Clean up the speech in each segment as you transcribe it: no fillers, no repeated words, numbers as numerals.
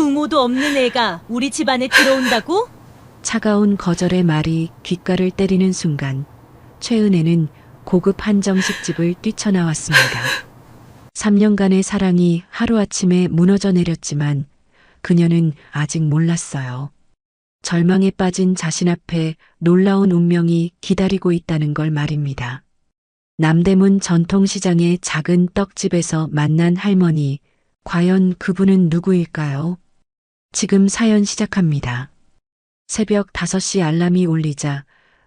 부모도 없는 애가 우리 집안에 들어온다고? 차가운 거절의 말이 귓가를 때리는 순간 최은혜는 고급 한정식집을 뛰쳐나왔습니다. 3년간의 사랑이 하루아침에 무너져 내렸지만 그녀는 아직 몰랐어요. 절망에 빠진 자신 앞에 놀라운 운명이 기다리고 있다는 걸 말입니다. 남대문 전통시장의 작은 떡집에서 만난 할머니, 과연 그분은 누구일까요? 지금 사연 시작합니다. 새벽 5시 알람이 울리자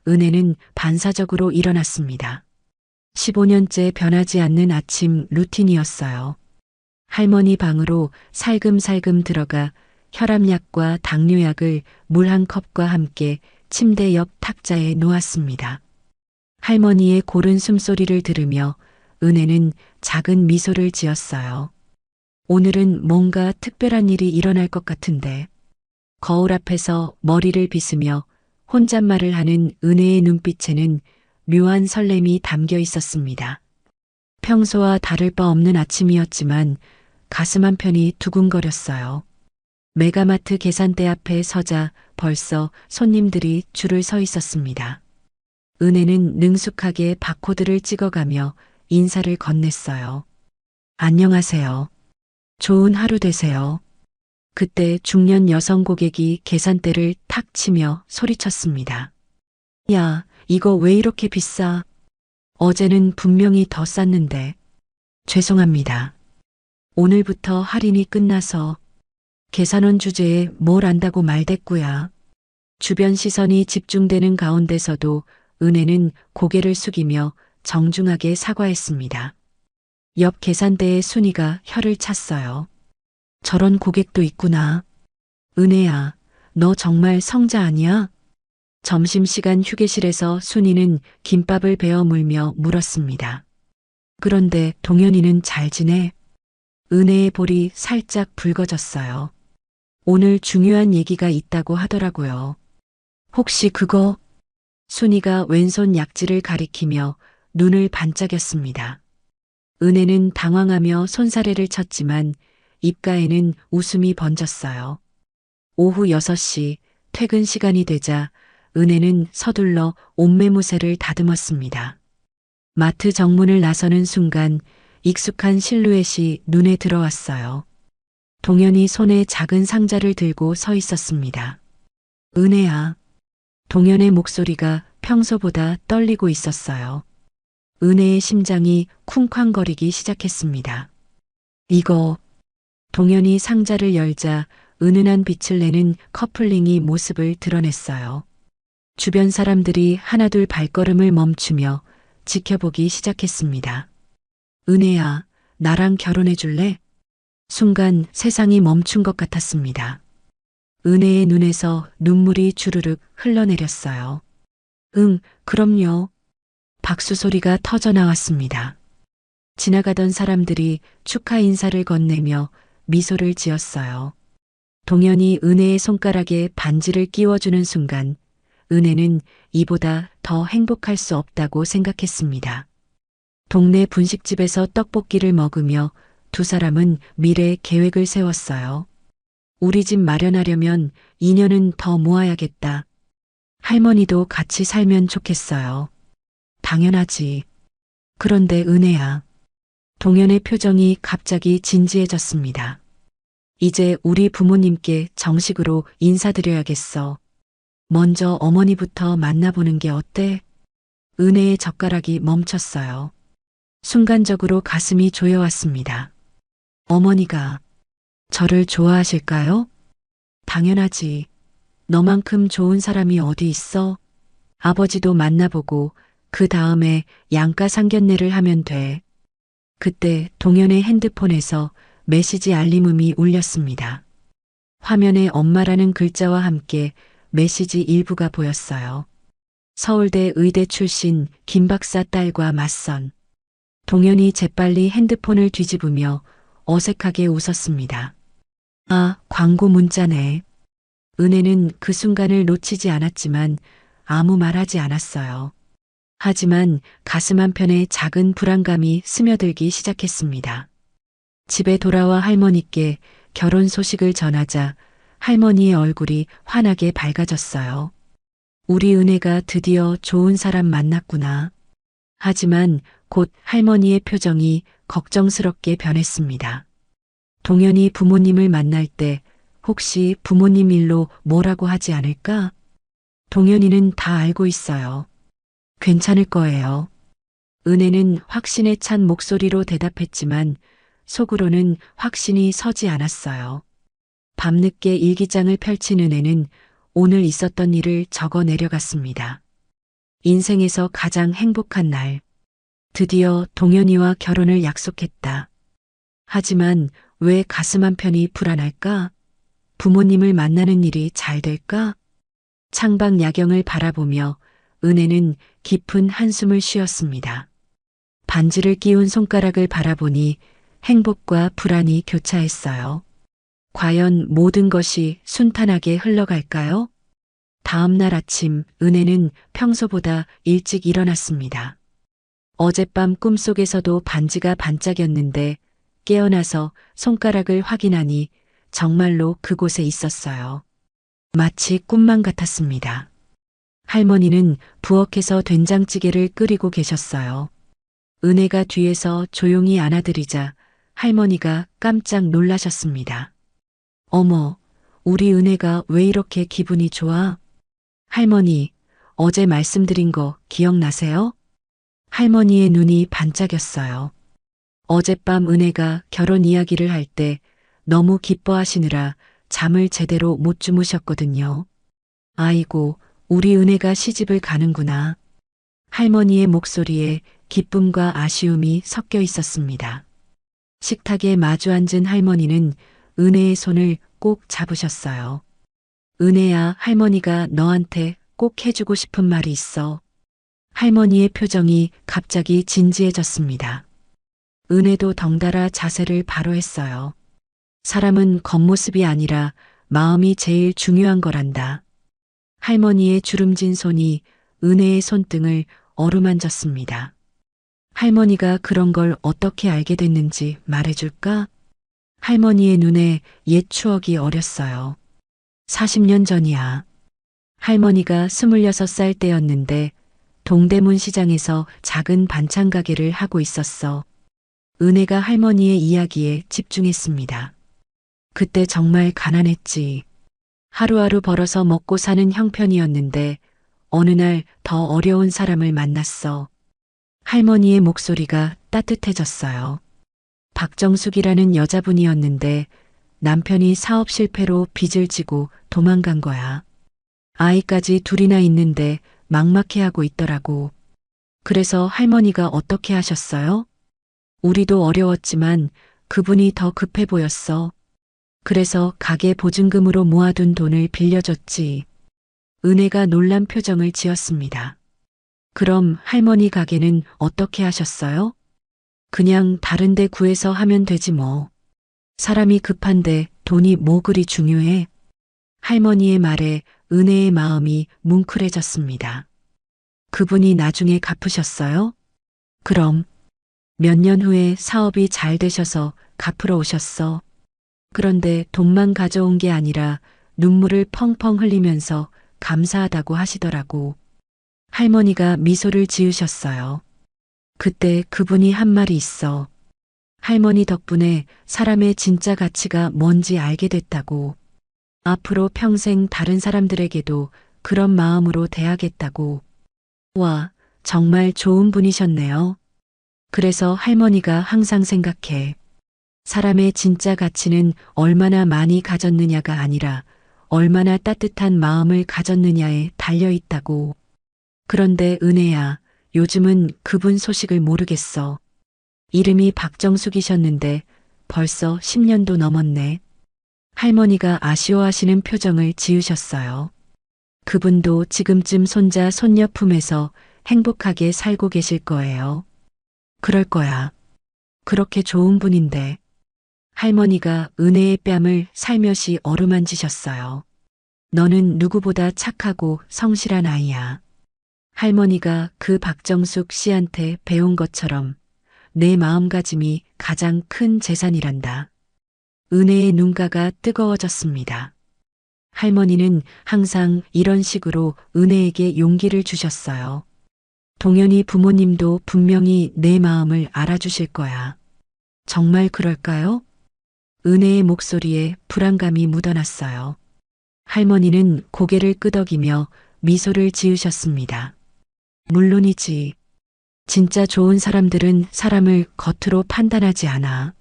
은혜는 반사적으로 일어났습니다. 15년째 변하지 않는 아침 루틴이었어요. 할머니 방으로 살금살금 들어가 혈압약과 당뇨약을 물 한 컵과 함께 침대 옆 탁자에 놓았습니다. 할머니의 고른 숨소리를 들으며 은혜는 작은 미소를 지었어요. 오늘은 뭔가 특별한 일이 일어날 것 같은데. 거울 앞에서 머리를 빗으며 혼잣말을 하는 은혜의 눈빛에는 묘한 설렘이 담겨 있었습니다. 평소와 다를 바 없는 아침이었지만 가슴 한편이 두근거렸어요. 메가마트 계산대 앞에 서자 벌써 손님들이 줄을 서 있었습니다. 은혜는 능숙하게 바코드를 찍어가며 인사를 건넸어요. 안녕하세요. 좋은 하루 되세요. 그때 중년 여성 고객이 계산대를 탁 치며 소리쳤습니다. 야, 이거 왜 이렇게 비싸? 어제는 분명히 더 쌌는데. 죄송합니다. 오늘부터 할인이 끝나서. 계산원 주제에 뭘 안다고 말댔구야. 주변 시선이 집중되는 가운데서도 은혜는 고개를 숙이며 정중하게 사과했습니다. 옆 계산대의 순이가 혀를 찼어요. 저런 고객도 있구나. 은혜야, 너 정말 성자 아니야? 점심시간 휴게실에서 순이는 김밥을 베어 물며 물었습니다. 그런데 동현이는 잘 지내? 은혜의 볼이 살짝 붉어졌어요. 오늘 중요한 얘기가 있다고 하더라고요. 혹시 그거? 순이가 왼손 약지를 가리키며 눈을 반짝였습니다. 은혜는 당황하며 손사래를 쳤지만 입가에는 웃음이 번졌어요. 오후 6시 퇴근 시간이 되자 은혜는 서둘러 옷매무새를 다듬었습니다. 마트 정문을 나서는 순간 익숙한 실루엣이 눈에 들어왔어요. 동현이 손에 작은 상자를 들고 서 있었습니다. 은혜야. 동현의 목소리가 평소보다 떨리고 있었어요. 은혜의 심장이 쿵쾅거리기 시작했습니다. 이거. 동현이 상자를 열자 은은한 빛을 내는 커플링이 모습을 드러냈어요. 주변 사람들이 하나둘 발걸음을 멈추며 지켜보기 시작했습니다. 은혜야, 나랑 결혼해 줄래? 순간 세상이 멈춘 것 같았습니다. 은혜의 눈에서 눈물이 주르륵 흘러내렸어요. 응, 그럼요. 박수 소리가 터져 나왔습니다. 지나가던 사람들이 축하 인사를 건네며 미소를 지었어요. 동현이 은혜의 손가락에 반지를 끼워주는 순간 은혜는 이보다 더 행복할 수 없다고 생각했습니다. 동네 분식집에서 떡볶이를 먹으며 두 사람은 미래 계획을 세웠어요. 우리 집 마련하려면 2년은 더 모아야겠다. 할머니도 같이 살면 좋겠어요. 당연하지. 그런데 은혜야. 동현의 표정이 갑자기 진지해졌습니다. 이제 우리 부모님께 정식으로 인사드려야겠어. 먼저 어머니부터 만나보는 게 어때? 은혜의 젓가락이 멈췄어요. 순간적으로 가슴이 조여왔습니다. 어머니가 저를 좋아하실까요? 당연하지. 너만큼 좋은 사람이 어디 있어? 아버지도 만나보고 그 다음에 양가 상견례를 하면 돼. 그때 동현의 핸드폰에서 메시지 알림음이 울렸습니다. 화면에 엄마라는 글자와 함께 메시지 일부가 보였어요. 서울대 의대 출신 김 박사 딸과 맞선. 동현이 재빨리 핸드폰을 뒤집으며 어색하게 웃었습니다. 아, 광고 문자네. 은혜는 그 순간을 놓치지 않았지만 아무 말하지 않았어요. 하지만 가슴 한편에 작은 불안감이 스며들기 시작했습니다. 집에 돌아와 할머니께 결혼 소식을 전하자 할머니의 얼굴이 환하게 밝아졌어요. 우리 은혜가 드디어 좋은 사람 만났구나. 하지만 곧 할머니의 표정이 걱정스럽게 변했습니다. 동현이 부모님을 만날 때 혹시 부모님 일로 뭐라고 하지 않을까? 동현이는 다 알고 있어요. 괜찮을 거예요. 은혜는 확신에 찬 목소리로 대답했지만 속으로는 확신이 서지 않았어요. 밤늦게 일기장을 펼친 은혜는 오늘 있었던 일을 적어 내려갔습니다. 인생에서 가장 행복한 날. 드디어 동현이와 결혼을 약속했다. 하지만 왜 가슴 한편이 불안할까? 부모님을 만나는 일이 잘 될까? 창밖 야경을 바라보며 은혜는 깊은 한숨을 쉬었습니다. 반지를 끼운 손가락을 바라보니 행복과 불안이 교차했어요. 과연 모든 것이 순탄하게 흘러갈까요? 다음 날 아침 은혜는 평소보다 일찍 일어났습니다. 어젯밤 꿈속에서도 반지가 반짝였는데 깨어나서 손가락을 확인하니 정말로 그곳에 있었어요. 마치 꿈만 같았습니다. 할머니는 부엌에서 된장찌개를 끓이고 계셨어요. 은혜가 뒤에서 조용히 안아드리자 할머니가 깜짝 놀라셨습니다. 어머, 우리 은혜가 왜 이렇게 기분이 좋아? 할머니, 어제 말씀드린 거 기억나세요? 할머니의 눈이 반짝였어요. 어젯밤 은혜가 결혼 이야기를 할 때 너무 기뻐하시느라 잠을 제대로 못 주무셨거든요. 아이고, 우리 은혜가 시집을 가는구나. 할머니의 목소리에 기쁨과 아쉬움이 섞여 있었습니다. 식탁에 마주 앉은 할머니는 은혜의 손을 꼭 잡으셨어요. 은혜야, 할머니가 너한테 꼭 해주고 싶은 말이 있어. 할머니의 표정이 갑자기 진지해졌습니다. 은혜도 덩달아 자세를 바로 했어요. 사람은 겉모습이 아니라 마음이 제일 중요한 거란다. 할머니의 주름진 손이 은혜의 손등을 어루만졌습니다. 할머니가 그런 걸 어떻게 알게 됐는지 말해줄까? 할머니의 눈에 옛 추억이 어렸어요. 40년 전이야. 할머니가 26살 때였는데 동대문 시장에서 작은 반찬 가게를 하고 있었어. 은혜가 할머니의 이야기에 집중했습니다. 그때 정말 가난했지. 하루하루 벌어서 먹고 사는 형편이었는데 어느 날 더 어려운 사람을 만났어. 할머니의 목소리가 따뜻해졌어요. 박정숙이라는 여자분이었는데 남편이 사업 실패로 빚을 지고 도망간 거야. 아이까지 둘이나 있는데 막막해하고 있더라고. 그래서 할머니가 어떻게 하셨어요? 우리도 어려웠지만 그분이 더 급해 보였어. 그래서 가게 보증금으로 모아둔 돈을 빌려줬지. 은혜가 놀란 표정을 지었습니다. 그럼 할머니 가게는 어떻게 하셨어요? 그냥 다른 데 구해서 하면 되지 뭐. 사람이 급한데 돈이 뭐 그리 중요해? 할머니의 말에 은혜의 마음이 뭉클해졌습니다. 그분이 나중에 갚으셨어요? 그럼 몇 년 후에 사업이 잘 되셔서 갚으러 오셨어. 그런데 돈만 가져온 게 아니라 눈물을 펑펑 흘리면서 감사하다고 하시더라고. 할머니가 미소를 지으셨어요. 그때 그분이 한 말이 있어. 할머니 덕분에 사람의 진짜 가치가 뭔지 알게 됐다고. 앞으로 평생 다른 사람들에게도 그런 마음으로 대하겠다고. 와, 정말 좋은 분이셨네요. 그래서 할머니가 항상 생각해. 사람의 진짜 가치는 얼마나 많이 가졌느냐가 아니라 얼마나 따뜻한 마음을 가졌느냐에 달려 있다고. 그런데 은혜야, 요즘은 그분 소식을 모르겠어. 이름이 박정숙이셨는데 벌써 10년도 넘었네. 할머니가 아쉬워하시는 표정을 지으셨어요. 그분도 지금쯤 손자 손녀 품에서 행복하게 살고 계실 거예요. 그럴 거야. 그렇게 좋은 분인데. 할머니가 은혜의 뺨을 살며시 어루만지셨어요. 너는 누구보다 착하고 성실한 아이야. 할머니가 그 박정숙 씨한테 배운 것처럼 내 마음가짐이 가장 큰 재산이란다. 은혜의 눈가가 뜨거워졌습니다. 할머니는 항상 이런 식으로 은혜에게 용기를 주셨어요. 동현이 부모님도 분명히 내 마음을 알아주실 거야. 정말 그럴까요? 은혜의 목소리에 불안감이 묻어났어요. 할머니는 고개를 끄덕이며 미소를 지으셨습니다. 물론이지. 진짜 좋은 사람들은 사람을 겉으로 판단하지 않아.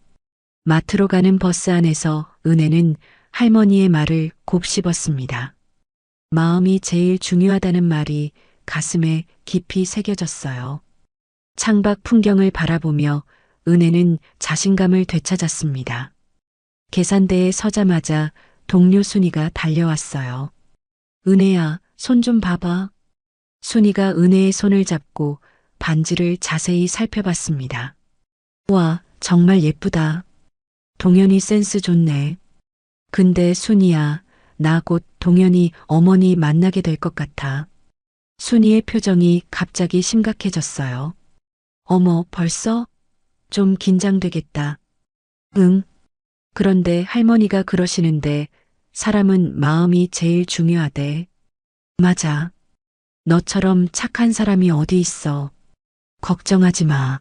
마트로 가는 버스 안에서 은혜는 할머니의 말을 곱씹었습니다. 마음이 제일 중요하다는 말이 가슴에 깊이 새겨졌어요. 창밖 풍경을 바라보며 은혜는 자신감을 되찾았습니다. 계산대에 서자마자 동료 순이가 달려왔어요. 은혜야, 손 좀 봐봐. 순이가 은혜의 손을 잡고 반지를 자세히 살펴봤습니다. 와, 정말 예쁘다. 동현이 센스 좋네. 근데 순이야, 나 곧 동현이 어머니 만나게 될 것 같아. 순이의 표정이 갑자기 심각해졌어요. 어머, 벌써? 좀 긴장되겠다. 응. 그런데 할머니가 그러시는데 사람은 마음이 제일 중요하대. 맞아. 너처럼 착한 사람이 어디 있어. 걱정하지 마.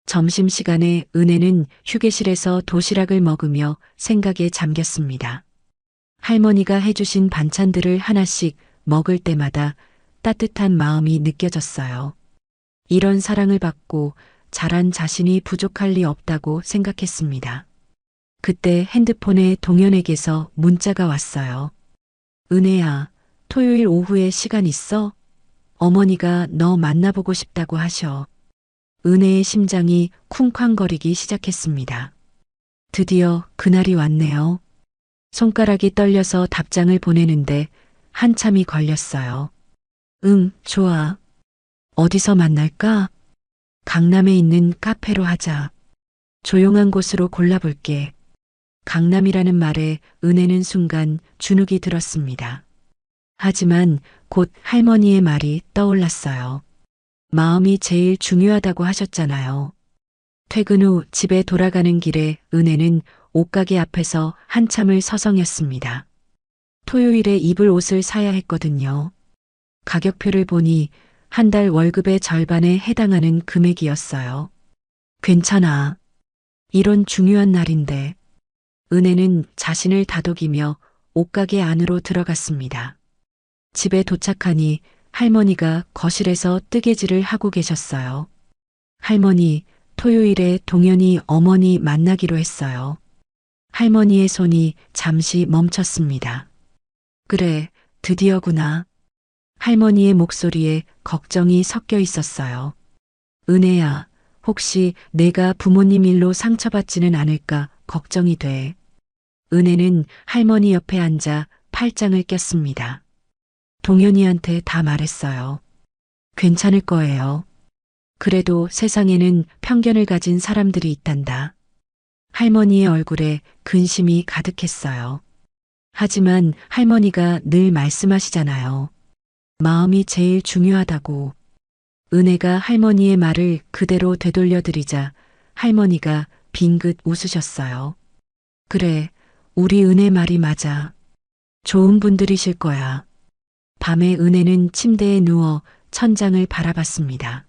점심시간에 은혜는 휴게실에서 도시락을 먹으며 생각에 잠겼습니다. 할머니가 해주신 반찬들을 하나씩 먹을 때마다 따뜻한 마음이 느껴졌어요. 이런 사랑을 받고 자란 자신이 부족할 리 없다고 생각했습니다. 그때 핸드폰에 동현에게서 문자가 왔어요. 은혜야, 토요일 오후에 시간 있어? 어머니가 너 만나보고 싶다고 하셔. 은혜의 심장이 쿵쾅거리기 시작했습니다. 드디어 그날이 왔네요. 손가락이 떨려서 답장을 보내는데 한참이 걸렸어요. 응, 좋아. 어디서 만날까? 강남에 있는 카페로 하자. 조용한 곳으로 골라볼게. 강남이라는 말에 은혜는 순간 주눅이 들었습니다. 하지만 곧 할머니의 말이 떠올랐어요. 마음이 제일 중요하다고 하셨잖아요. 퇴근 후 집에 돌아가는 길에 은혜는 옷가게 앞에서 한참을 서성였습니다. 토요일에 입을 옷을 사야 했거든요. 가격표를 보니 한 달 월급의 절반에 해당하는 금액이었어요. 괜찮아. 이런 중요한 날인데. 은혜는 자신을 다독이며 옷가게 안으로 들어갔습니다. 집에 도착하니 할머니가 거실에서 뜨개질을 하고 계셨어요. 할머니, 토요일에 동현이 어머니 만나기로 했어요. 할머니의 손이 잠시 멈췄습니다. 그래, 드디어구나. 할머니의 목소리에 걱정이 섞여 있었어요. 은혜야, 혹시 내가 부모님 일로 상처받지는 않을까 걱정이 돼. 은혜는 할머니 옆에 앉아 팔짱을 꼈습니다. 동현이한테 다 말했어요. 괜찮을 거예요. 그래도 세상에는 편견을 가진 사람들이 있단다. 할머니의 얼굴에 근심이 가득했어요. 하지만 할머니가 늘 말씀하시잖아요. 마음이 제일 중요하다고. 은혜가 할머니의 말을 그대로 되돌려드리자 할머니가 빙긋 웃으셨어요. 그래, 우리 은혜 말이 맞아. 좋은 분들이실 거야. 밤에 은혜는 침대에 누워 천장을 바라봤습니다.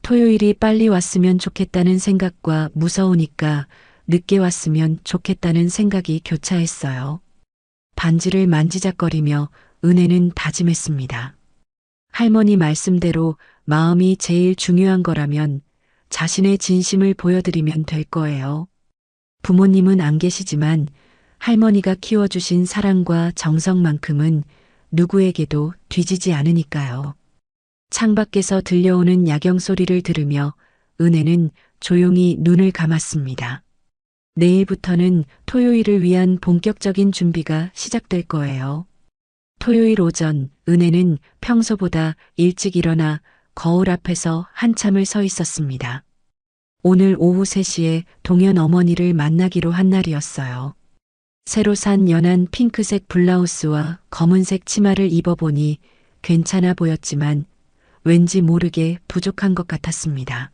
토요일이 빨리 왔으면 좋겠다는 생각과 무서우니까 늦게 왔으면 좋겠다는 생각이 교차했어요. 반지를 만지작거리며 은혜는 다짐했습니다. 할머니 말씀대로 마음이 제일 중요한 거라면 자신의 진심을 보여드리면 될 거예요. 부모님은 안 계시지만 할머니가 키워주신 사랑과 정성만큼은 누구에게도 뒤지지 않으니까요. 창밖에서 들려오는 야경 소리를 들으며 은혜는 조용히 눈을 감았습니다. 내일부터는 토요일을 위한 본격적인 준비가 시작될 거예요. 토요일 오전 은혜는 평소보다 일찍 일어나 거울 앞에서 한참을 서 있었습니다. 오늘 오후 3시에 동현 어머니를 만나기로 한 날이었어요. 새로 산 연한 핑크색 블라우스와 검은색 치마를 입어보니 괜찮아 보였지만 왠지 모르게 부족한 것 같았습니다.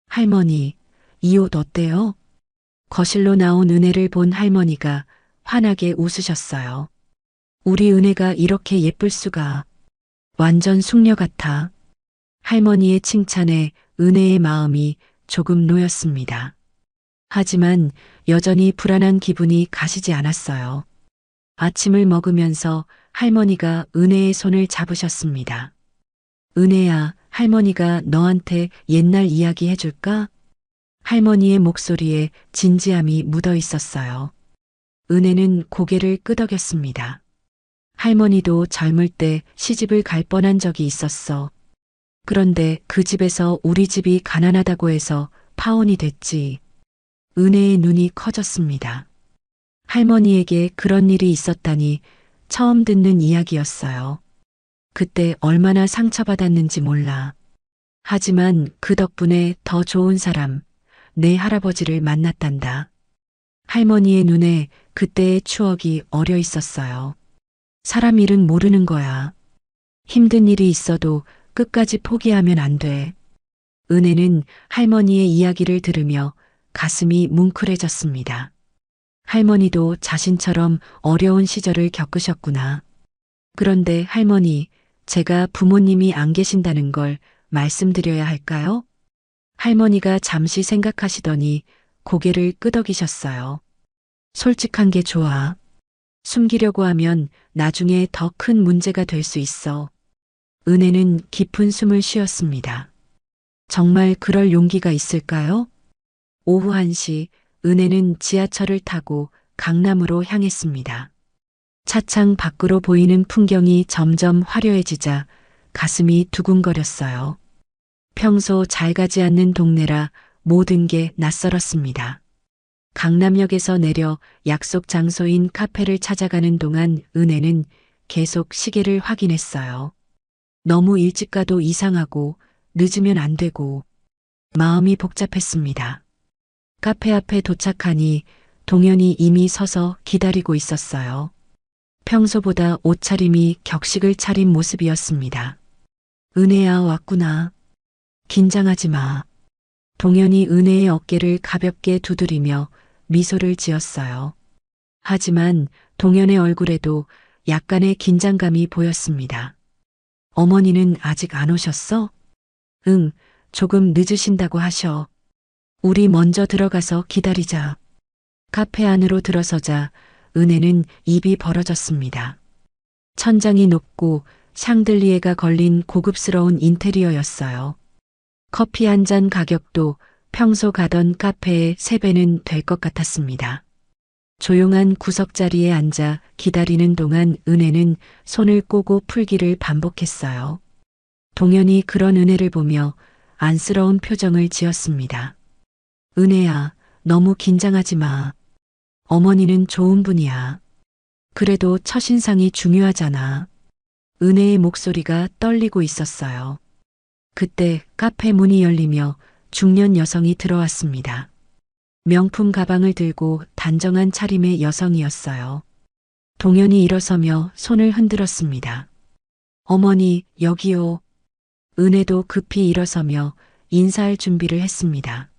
할머니, 이 옷 어때요? 거실로 나온 은혜를 본 할머니가 환하게 웃으셨어요. 우리 은혜가 이렇게 예쁠 수가. 완전 숙녀 같아. 할머니의 칭찬에 은혜의 마음이 조금 놓였습니다. 하지만 여전히 불안한 기분이 가시지 않았어요. 아침을 먹으면서 할머니가 은혜의 손을 잡으셨습니다. 은혜야, 할머니가 너한테 옛날 이야기 해줄까? 할머니의 목소리에 진지함이 묻어 있었어요. 은혜는 고개를 끄덕였습니다. 할머니도 젊을 때 시집을 갈 뻔한 적이 있었어. 그런데 그 집에서 우리 집이 가난하다고 해서 파혼이 됐지. 은혜의 눈이 커졌습니다. 할머니에게 그런 일이 있었다니 처음 듣는 이야기였어요. 그때 얼마나 상처받았는지 몰라. 하지만 그 덕분에 더 좋은 사람, 내 할아버지를 만났단다. 할머니의 눈에 그때의 추억이 어려 있었어요. 사람 일은 모르는 거야. 힘든 일이 있어도 끝까지 포기하면 안 돼. 은혜는 할머니의 이야기를 들으며 가슴이 뭉클해졌습니다. 할머니도 자신처럼 어려운 시절을 겪으셨구나. 그런데 할머니, 제가 부모님이 안 계신다는 걸 말씀드려야 할까요? 할머니가 잠시 생각하시더니 고개를 끄덕이셨어요. 솔직한 게 좋아. 숨기려고 하면 나중에 더 큰 문제가 될 수 있어. 은혜는 깊은 숨을 쉬었습니다. 정말 그럴 용기가 있을까요? 오후 1시 은혜는 지하철을 타고 강남으로 향했습니다. 차창 밖으로 보이는 풍경이 점점 화려해지자 가슴이 두근거렸어요. 평소 잘 가지 않는 동네라 모든 게 낯설었습니다. 강남역에서 내려 약속 장소인 카페를 찾아가는 동안 은혜는 계속 시계를 확인했어요. 너무 일찍 가도 이상하고 늦으면 안 되고 마음이 복잡했습니다. 카페 앞에 도착하니 동현이 이미 서서 기다리고 있었어요. 평소보다 옷차림이 격식을 차린 모습이었습니다. 은혜야, 왔구나. 긴장하지 마. 동현이 은혜의 어깨를 가볍게 두드리며 미소를 지었어요. 하지만 동현의 얼굴에도 약간의 긴장감이 보였습니다. 어머니는 아직 안 오셨어? 응, 조금 늦으신다고 하셔. 우리 먼저 들어가서 기다리자. 카페 안으로 들어서자 은혜는 입이 벌어졌습니다. 천장이 높고 샹들리에가 걸린 고급스러운 인테리어였어요. 커피 한 잔 가격도 평소 가던 카페의 3배는 될 것 같았습니다. 조용한 구석자리에 앉아 기다리는 동안 은혜는 손을 꼬고 풀기를 반복했어요. 동현이 그런 은혜를 보며 안쓰러운 표정을 지었습니다. 은혜야, 너무 긴장하지 마. 어머니는 좋은 분이야. 그래도 첫인상이 중요하잖아. 은혜의 목소리가 떨리고 있었어요. 그때 카페 문이 열리며 중년 여성이 들어왔습니다. 명품 가방을 들고 단정한 차림의 여성이었어요. 동현이 일어서며 손을 흔들었습니다. 어머니, 여기요. 은혜도 급히 일어서며 인사할 준비를 했습니다.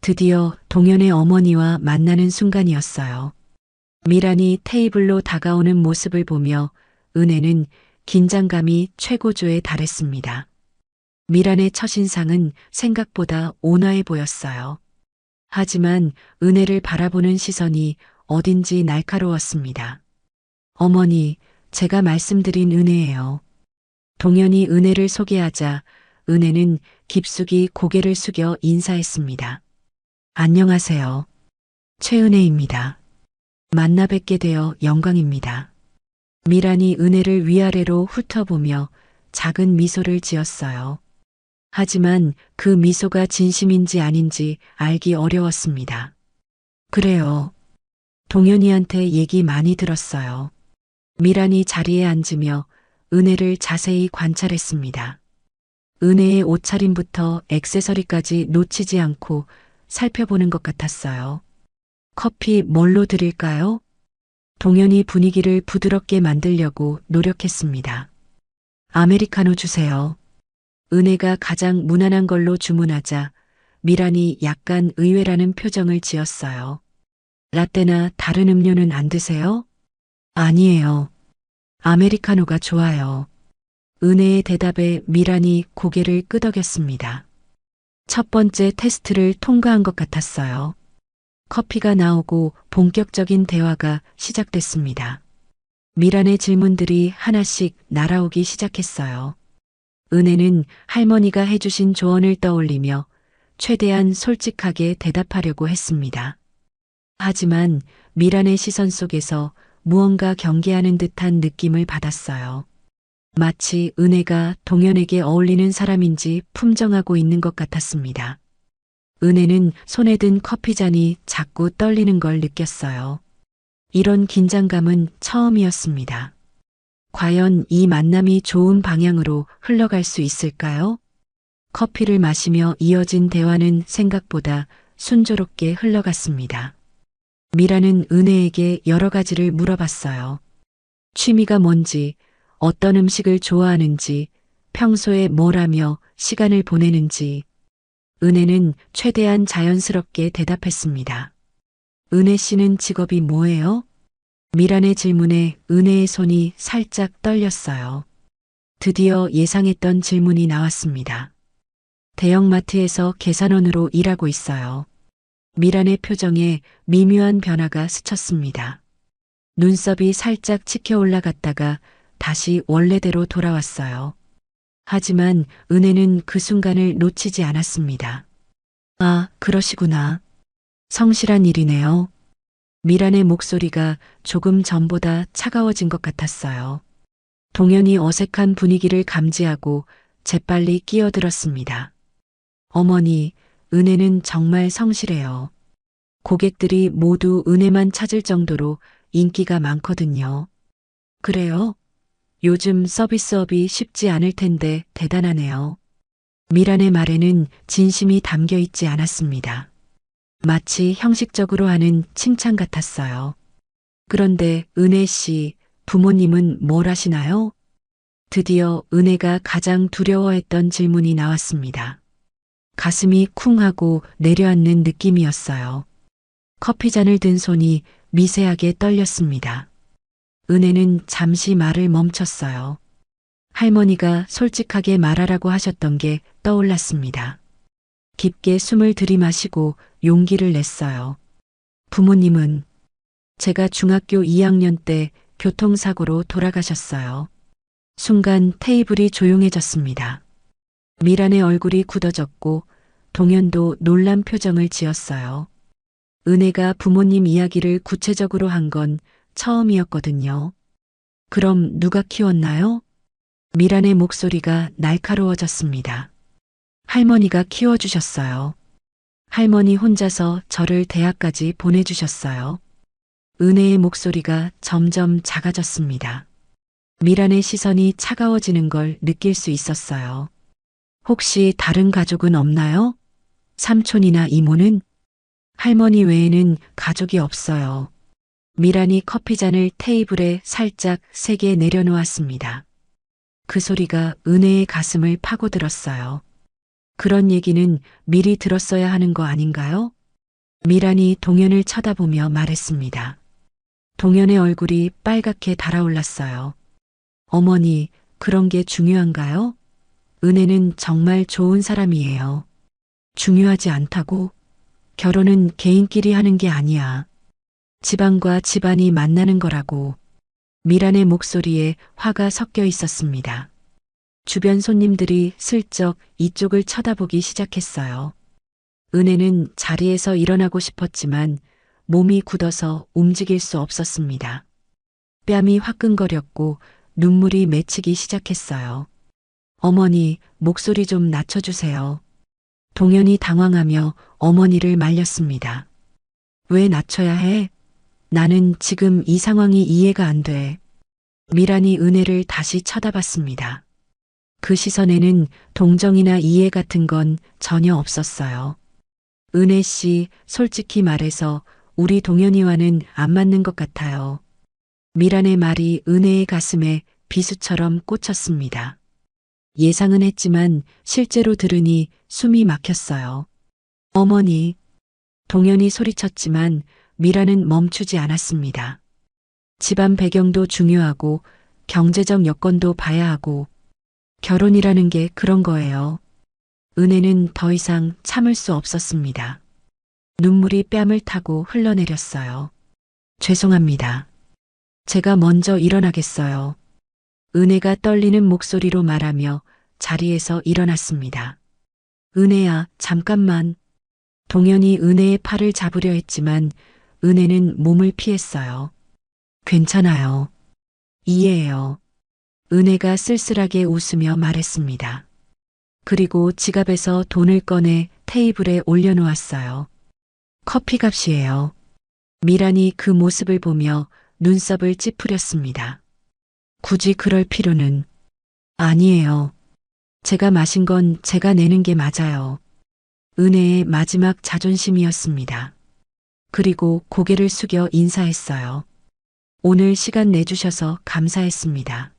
드디어 동현의 어머니와 만나는 순간이었어요. 미란이 테이블로 다가오는 모습을 보며 은혜는 긴장감이 최고조에 달했습니다. 미란의 첫인상은 생각보다 온화해 보였어요. 하지만 은혜를 바라보는 시선이 어딘지 날카로웠습니다. 어머니, 제가 말씀드린 은혜예요. 동현이 은혜를 소개하자 은혜는 깊숙이 고개를 숙여 인사했습니다. 안녕하세요. 최은혜입니다. 만나 뵙게 되어 영광입니다. 미란이 은혜를 위아래로 훑어보며 작은 미소를 지었어요. 하지만 그 미소가 진심인지 아닌지 알기 어려웠습니다. 그래요. 동현이한테 얘기 많이 들었어요. 미란이 자리에 앉으며 은혜를 자세히 관찰했습니다. 은혜의 옷차림부터 액세서리까지 놓치지 않고 살펴보는 것 같았어요. 커피 뭘로 드릴까요? 동현이 분위기를 부드럽게 만들려고 노력했습니다. 아메리카노 주세요. 은혜가 가장 무난한 걸로 주문하자 미란이 약간 의외라는 표정을 지었어요. 라떼나 다른 음료는 안 드세요? 아니에요. 아메리카노가 좋아요. 은혜의 대답에 미란이 고개를 끄덕였습니다. 첫 번째 테스트를 통과한 것 같았어요. 커피가 나오고 본격적인 대화가 시작됐습니다. 미란의 질문들이 하나씩 날아오기 시작했어요. 은혜는 할머니가 해주신 조언을 떠올리며 최대한 솔직하게 대답하려고 했습니다. 하지만 미란의 시선 속에서 무언가 경계하는 듯한 느낌을 받았어요. 마치 은혜가 동현에게 어울리는 사람인지 품정하고 있는 것 같았습니다. 은혜는 손에 든 커피잔이 자꾸 떨리는 걸 느꼈어요. 이런 긴장감은 처음이었습니다. 과연 이 만남이 좋은 방향으로 흘러갈 수 있을까요? 커피를 마시며 이어진 대화는 생각보다 순조롭게 흘러갔습니다. 미라는 은혜에게 여러 가지를 물어봤어요. 취미가 뭔지, 어떤 음식을 좋아하는지, 평소에 뭘 하며 시간을 보내는지. 은혜는 최대한 자연스럽게 대답했습니다. 은혜 씨는 직업이 뭐예요? 미란의 질문에 은혜의 손이 살짝 떨렸어요. 드디어 예상했던 질문이 나왔습니다. 대형마트에서 계산원으로 일하고 있어요. 미란의 표정에 미묘한 변화가 스쳤습니다. 눈썹이 살짝 치켜 올라갔다가 다시 원래대로 돌아왔어요. 하지만 은혜는 그 순간을 놓치지 않았습니다. 아, 그러시구나. 성실한 일이네요. 미란의 목소리가 조금 전보다 차가워진 것 같았어요. 동현이 어색한 분위기를 감지하고 재빨리 끼어들었습니다. 어머니, 은혜는 정말 성실해요. 고객들이 모두 은혜만 찾을 정도로 인기가 많거든요. 그래요? 요즘 서비스업이 쉽지 않을 텐데 대단하네요. 미란의 말에는 진심이 담겨 있지 않았습니다. 마치 형식적으로 하는 칭찬 같았어요. 그런데 은혜 씨, 부모님은 뭘 하시나요? 드디어 은혜가 가장 두려워했던 질문이 나왔습니다. 가슴이 쿵 하고 내려앉는 느낌이었어요. 커피잔을 든 손이 미세하게 떨렸습니다. 은혜는 잠시 말을 멈췄어요. 할머니가 솔직하게 말하라고 하셨던 게 떠올랐습니다. 깊게 숨을 들이마시고 용기를 냈어요. 부모님은 제가 중학교 2학년 때 교통사고로 돌아가셨어요. 순간 테이블이 조용해졌습니다. 미란의 얼굴이 굳어졌고 동현도 놀란 표정을 지었어요. 은혜가 부모님 이야기를 구체적으로 한 건 처음이었거든요. 그럼 누가 키웠나요? 미란의 목소리가 날카로워졌습니다. 할머니가 키워주셨어요. 할머니 혼자서 저를 대학까지 보내주셨어요. 은혜의 목소리가 점점 작아졌습니다. 미란의 시선이 차가워지는 걸 느낄 수 있었어요. 혹시 다른 가족은 없나요? 삼촌이나 이모는? 할머니 외에는 가족이 없어요. 미란이 커피잔을 테이블에 살짝 세게 내려놓았습니다. 그 소리가 은혜의 가슴을 파고들었어요. 그런 얘기는 미리 들었어야 하는 거 아닌가요? 미란이 동현을 쳐다보며 말했습니다. 동현의 얼굴이 빨갛게 달아올랐어요. 어머니, 그런 게 중요한가요? 은혜는 정말 좋은 사람이에요. 중요하지 않다고? 결혼은 개인끼리 하는 게 아니야. 집안과 집안이 만나는 거라고. 미란의 목소리에 화가 섞여 있었습니다. 주변 손님들이 슬쩍 이쪽을 쳐다보기 시작했어요. 은혜는 자리에서 일어나고 싶었지만 몸이 굳어서 움직일 수 없었습니다. 뺨이 화끈거렸고 눈물이 맺히기 시작했어요. 어머니, 목소리 좀 낮춰주세요. 동현이 당황하며 어머니를 말렸습니다. 왜 낮춰야 해? 나는 지금 이 상황이 이해가 안 돼. 미란이 은혜를 다시 쳐다봤습니다. 그 시선에는 동정이나 이해 같은 건 전혀 없었어요. 은혜 씨, 솔직히 말해서 우리 동현이와는 안 맞는 것 같아요. 미란의 말이 은혜의 가슴에 비수처럼 꽂혔습니다. 예상은 했지만 실제로 들으니 숨이 막혔어요. 어머니, 동현이 소리쳤지만 미라는 멈추지 않았습니다. 집안 배경도 중요하고 경제적 여건도 봐야 하고 결혼이라는 게 그런 거예요. 은혜는 더 이상 참을 수 없었습니다. 눈물이 뺨을 타고 흘러내렸어요. 죄송합니다. 제가 먼저 일어나겠어요. 은혜가 떨리는 목소리로 말하며 자리에서 일어났습니다. 은혜야, 잠깐만. 동현이 은혜의 팔을 잡으려 했지만 은혜는 몸을 피했어요. 괜찮아요. 이해해요. 은혜가 쓸쓸하게 웃으며 말했습니다. 그리고 지갑에서 돈을 꺼내 테이블에 올려놓았어요. 커피값이에요. 미란이 그 모습을 보며 눈썹을 찌푸렸습니다. 굳이 그럴 필요는 아니에요. 제가 마신 건 제가 내는 게 맞아요. 은혜의 마지막 자존심이었습니다. 그리고 고개를 숙여 인사했어요. 오늘 시간 내주셔서 감사했습니다.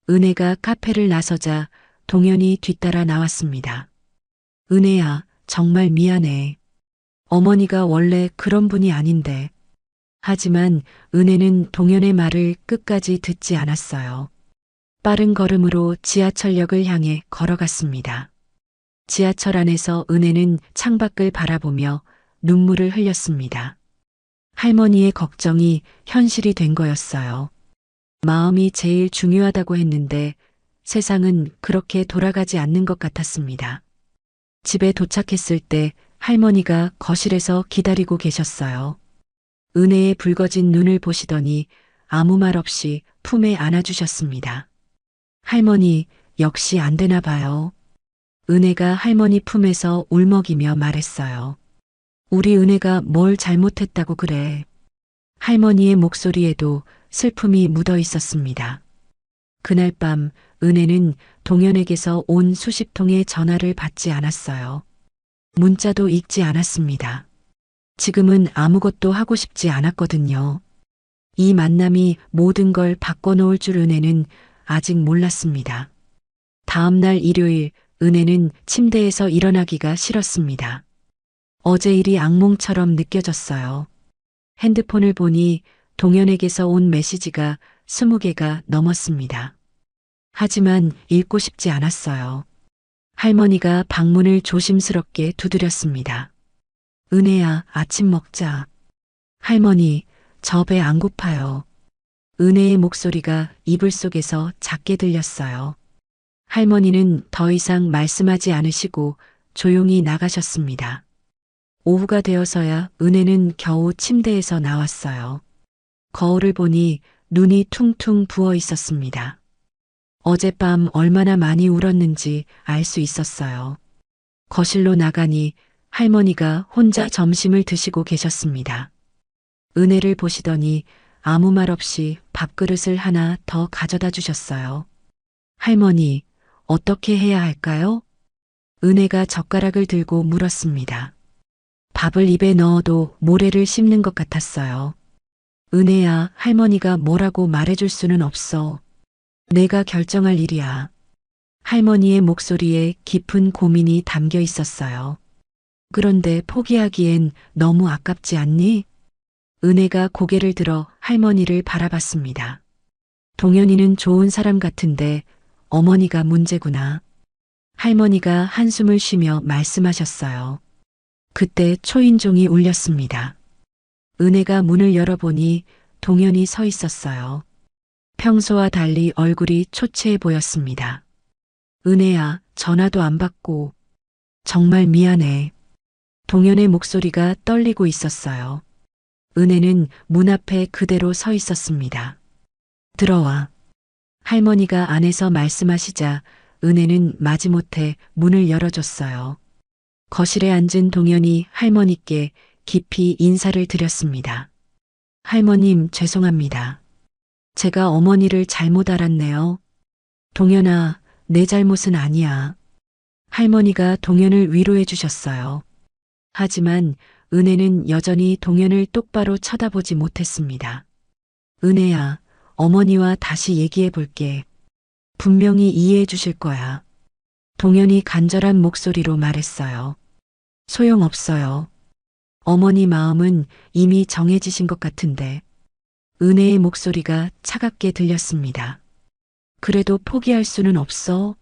은혜가 카페를 나서자 동현이 뒤따라 나왔습니다. 은혜야, 정말 미안해. 어머니가 원래 그런 분이 아닌데. 하지만 은혜는 동현의 말을 끝까지 듣지 않았어요. 빠른 걸음으로 지하철역을 향해 걸어갔습니다. 지하철 안에서 은혜는 창밖을 바라보며 눈물을 흘렸습니다. 할머니의 걱정이 현실이 된 거였어요. 마음이 제일 중요하다고 했는데 세상은 그렇게 돌아가지 않는 것 같았습니다. 집에 도착했을 때 할머니가 거실에서 기다리고 계셨어요. 은혜의 붉어진 눈을 보시더니 아무 말 없이 품에 안아주셨습니다. 할머니, 역시 안 되나 봐요. 은혜가 할머니 품에서 울먹이며 말했어요. 우리 은혜가 뭘 잘못했다고 그래. 할머니의 목소리에도 슬픔이 묻어 있었습니다. 그날 밤 은혜는 동현에게서 온 수십 통의 전화를 받지 않았어요. 문자도 읽지 않았습니다. 지금은 아무것도 하고 싶지 않았거든요. 이 만남이 모든 걸 바꿔놓을 줄 은혜는 아직 몰랐습니다. 다음 날 일요일 은혜는 침대에서 일어나기가 싫었습니다. 어제 일이 악몽처럼 느껴졌어요. 핸드폰을 보니 동현에게서 온 메시지가 20개가 넘었습니다. 하지만 읽고 싶지 않았어요. 할머니가 방문을 조심스럽게 두드렸습니다. 은혜야, 아침 먹자. 할머니, 저 배 안 고파요. 은혜의 목소리가 이불 속에서 작게 들렸어요. 할머니는 더 이상 말씀하지 않으시고 조용히 나가셨습니다. 오후가 되어서야 은혜는 겨우 침대에서 나왔어요. 거울을 보니 눈이 퉁퉁 부어 있었습니다. 어젯밤 얼마나 많이 울었는지 알 수 있었어요. 거실로 나가니 할머니가 혼자 점심을 드시고 계셨습니다. 은혜를 보시더니 아무 말 없이 밥그릇을 하나 더 가져다 주셨어요. 할머니, 어떻게 해야 할까요? 은혜가 젓가락을 들고 물었습니다. 밥을 입에 넣어도 모래를 씹는 것 같았어요. 은혜야, 할머니가 뭐라고 말해줄 수는 없어. 내가 결정할 일이야. 할머니의 목소리에 깊은 고민이 담겨 있었어요. 그런데 포기하기엔 너무 아깝지 않니? 은혜가 고개를 들어 할머니를 바라봤습니다. 동현이는 좋은 사람 같은데 어머니가 문제구나. 할머니가 한숨을 쉬며 말씀하셨어요. 그때 초인종이 울렸습니다. 은혜가 문을 열어보니 동현이 서 있었어요. 평소와 달리 얼굴이 초췌해 보였습니다. 은혜야, 전화도 안 받고. 정말 미안해. 동현의 목소리가 떨리고 있었어요. 은혜는 문 앞에 그대로 서 있었습니다. 들어와. 할머니가 안에서 말씀하시자 은혜는 마지못해 문을 열어줬어요. 거실에 앉은 동현이 할머니께 깊이 인사를 드렸습니다. 할머님, 죄송합니다. 제가 어머니를 잘못 알았네요. 동현아, 내 잘못은 아니야. 할머니가 동현을 위로해 주셨어요. 하지만 은혜는 여전히 동현을 똑바로 쳐다보지 못했습니다. 은혜야, 어머니와 다시 얘기해 볼게. 분명히 이해해 주실 거야. 동현이 간절한 목소리로 말했어요. 소용없어요. 어머니 마음은 이미 정해지신 것 같은데. 은혜의 목소리가 차갑게 들렸습니다. 그래도 포기할 수는 없어.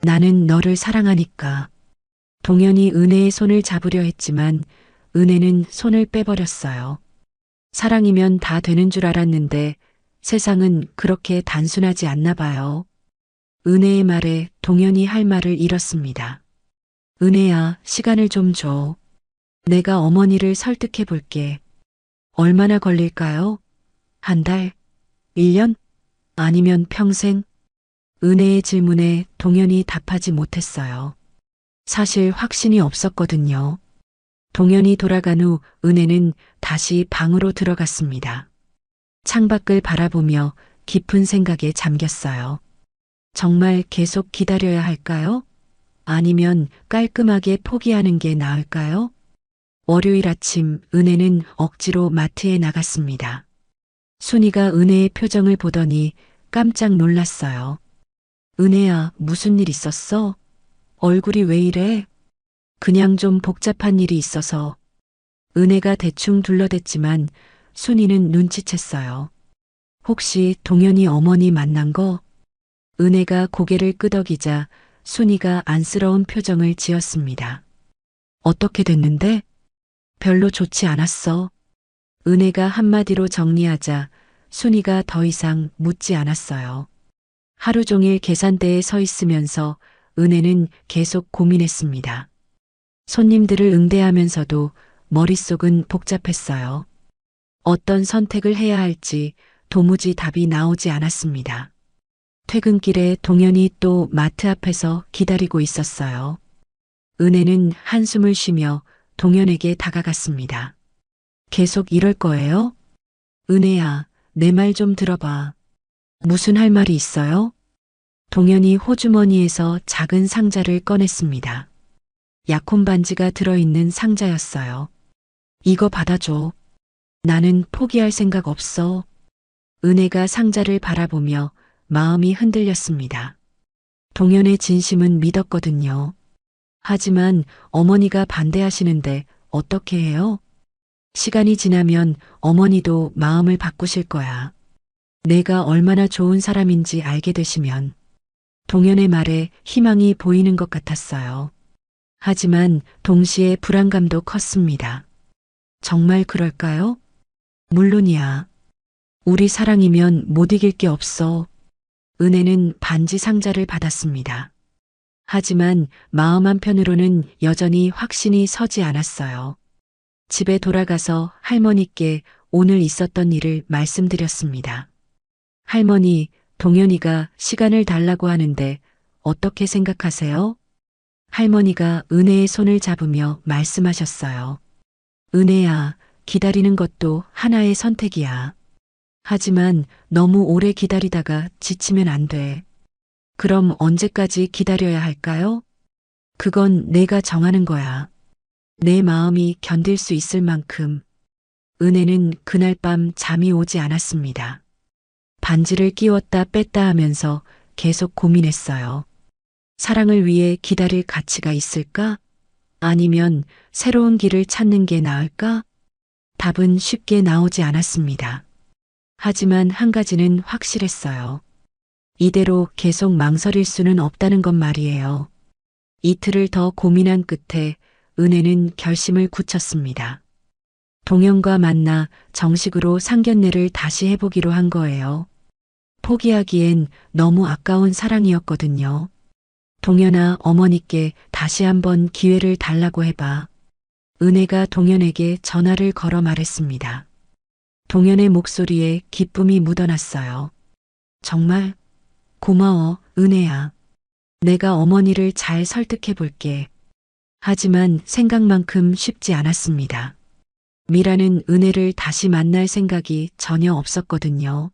나는 너를 사랑하니까. 동현이 은혜의 손을 잡으려 했지만 은혜는 손을 빼버렸어요. 사랑이면 다 되는 줄 알았는데 세상은 그렇게 단순하지 않나 봐요. 은혜의 말에 동현이 할 말을 잃었습니다. 은혜야, 시간을 좀 줘. 내가 어머니를 설득해 볼게. 얼마나 걸릴까요? 한 달? 1년? 아니면 평생? 은혜의 질문에 동현이 답하지 못했어요. 사실 확신이 없었거든요. 동현이 돌아간 후 은혜는 다시 방으로 들어갔습니다. 창밖을 바라보며 깊은 생각에 잠겼어요. 정말 계속 기다려야 할까요? 아니면 깔끔하게 포기하는 게 나을까요? 월요일 아침 은혜는 억지로 마트에 나갔습니다. 순이가 은혜의 표정을 보더니 깜짝 놀랐어요. 은혜야, 무슨 일 있었어? 얼굴이 왜 이래? 그냥 좀 복잡한 일이 있어서. 은혜가 대충 둘러댔지만 순이는 눈치챘어요. 혹시 동현이 어머니 만난 거? 은혜가 고개를 끄덕이자 순이가 안쓰러운 표정을 지었습니다. 어떻게 됐는데? 별로 좋지 않았어. 은혜가 한마디로 정리하자 순이가 더 이상 묻지 않았어요. 하루 종일 계산대에 서 있으면서 은혜는 계속 고민했습니다. 손님들을 응대하면서도 머릿속은 복잡했어요. 어떤 선택을 해야 할지 도무지 답이 나오지 않았습니다. 퇴근길에 동현이 또 마트 앞에서 기다리고 있었어요. 은혜는 한숨을 쉬며 동현에게 다가갔습니다. 계속 이럴 거예요? 은혜야, 내 말 좀 들어봐. 무슨 할 말이 있어요? 동현이 호주머니에서 작은 상자를 꺼냈습니다. 약혼 반지가 들어있는 상자였어요. 이거 받아줘. 나는 포기할 생각 없어. 은혜가 상자를 바라보며 마음이 흔들렸습니다. 동현의 진심은 믿었거든요. 하지만 어머니가 반대하시는데 어떻게 해요? 시간이 지나면 어머니도 마음을 바꾸실 거야. 내가 얼마나 좋은 사람인지 알게 되시면. 동현의 말에 희망이 보이는 것 같았어요. 하지만 동시에 불안감도 컸습니다. 정말 그럴까요? 물론이야. 우리 사랑이면 못 이길 게 없어. 은혜는 반지 상자를 받았습니다. 하지만 마음 한편으로는 여전히 확신이 서지 않았어요. 집에 돌아가서 할머니께 오늘 있었던 일을 말씀드렸습니다. 할머니, 동현이가 시간을 달라고 하는데 어떻게 생각하세요? 할머니가 은혜의 손을 잡으며 말씀하셨어요. 은혜야, 기다리는 것도 하나의 선택이야. 하지만 너무 오래 기다리다가 지치면 안 돼. 그럼 언제까지 기다려야 할까요? 그건 내가 정하는 거야. 내 마음이 견딜 수 있을 만큼. 은혜는 그날 밤 잠이 오지 않았습니다. 반지를 끼웠다 뺐다 하면서 계속 고민했어요. 사랑을 위해 기다릴 가치가 있을까? 아니면 새로운 길을 찾는 게 나을까? 답은 쉽게 나오지 않았습니다. 하지만 한 가지는 확실했어요. 이대로 계속 망설일 수는 없다는 것 말이에요. 이틀을 더 고민한 끝에 은혜는 결심을 굳혔습니다. 동현과 만나 정식으로 상견례를 다시 해보기로 한 거예요. 포기하기엔 너무 아까운 사랑이었거든요. 동현아, 어머니께 다시 한번 기회를 달라고 해봐. 은혜가 동현에게 전화를 걸어 말했습니다. 동현의 목소리에 기쁨이 묻어났어요. 정말 고마워, 은혜야. 내가 어머니를 잘 설득해 볼게. 하지만 생각만큼 쉽지 않았습니다. 미라는 은혜를 다시 만날 생각이 전혀 없었거든요.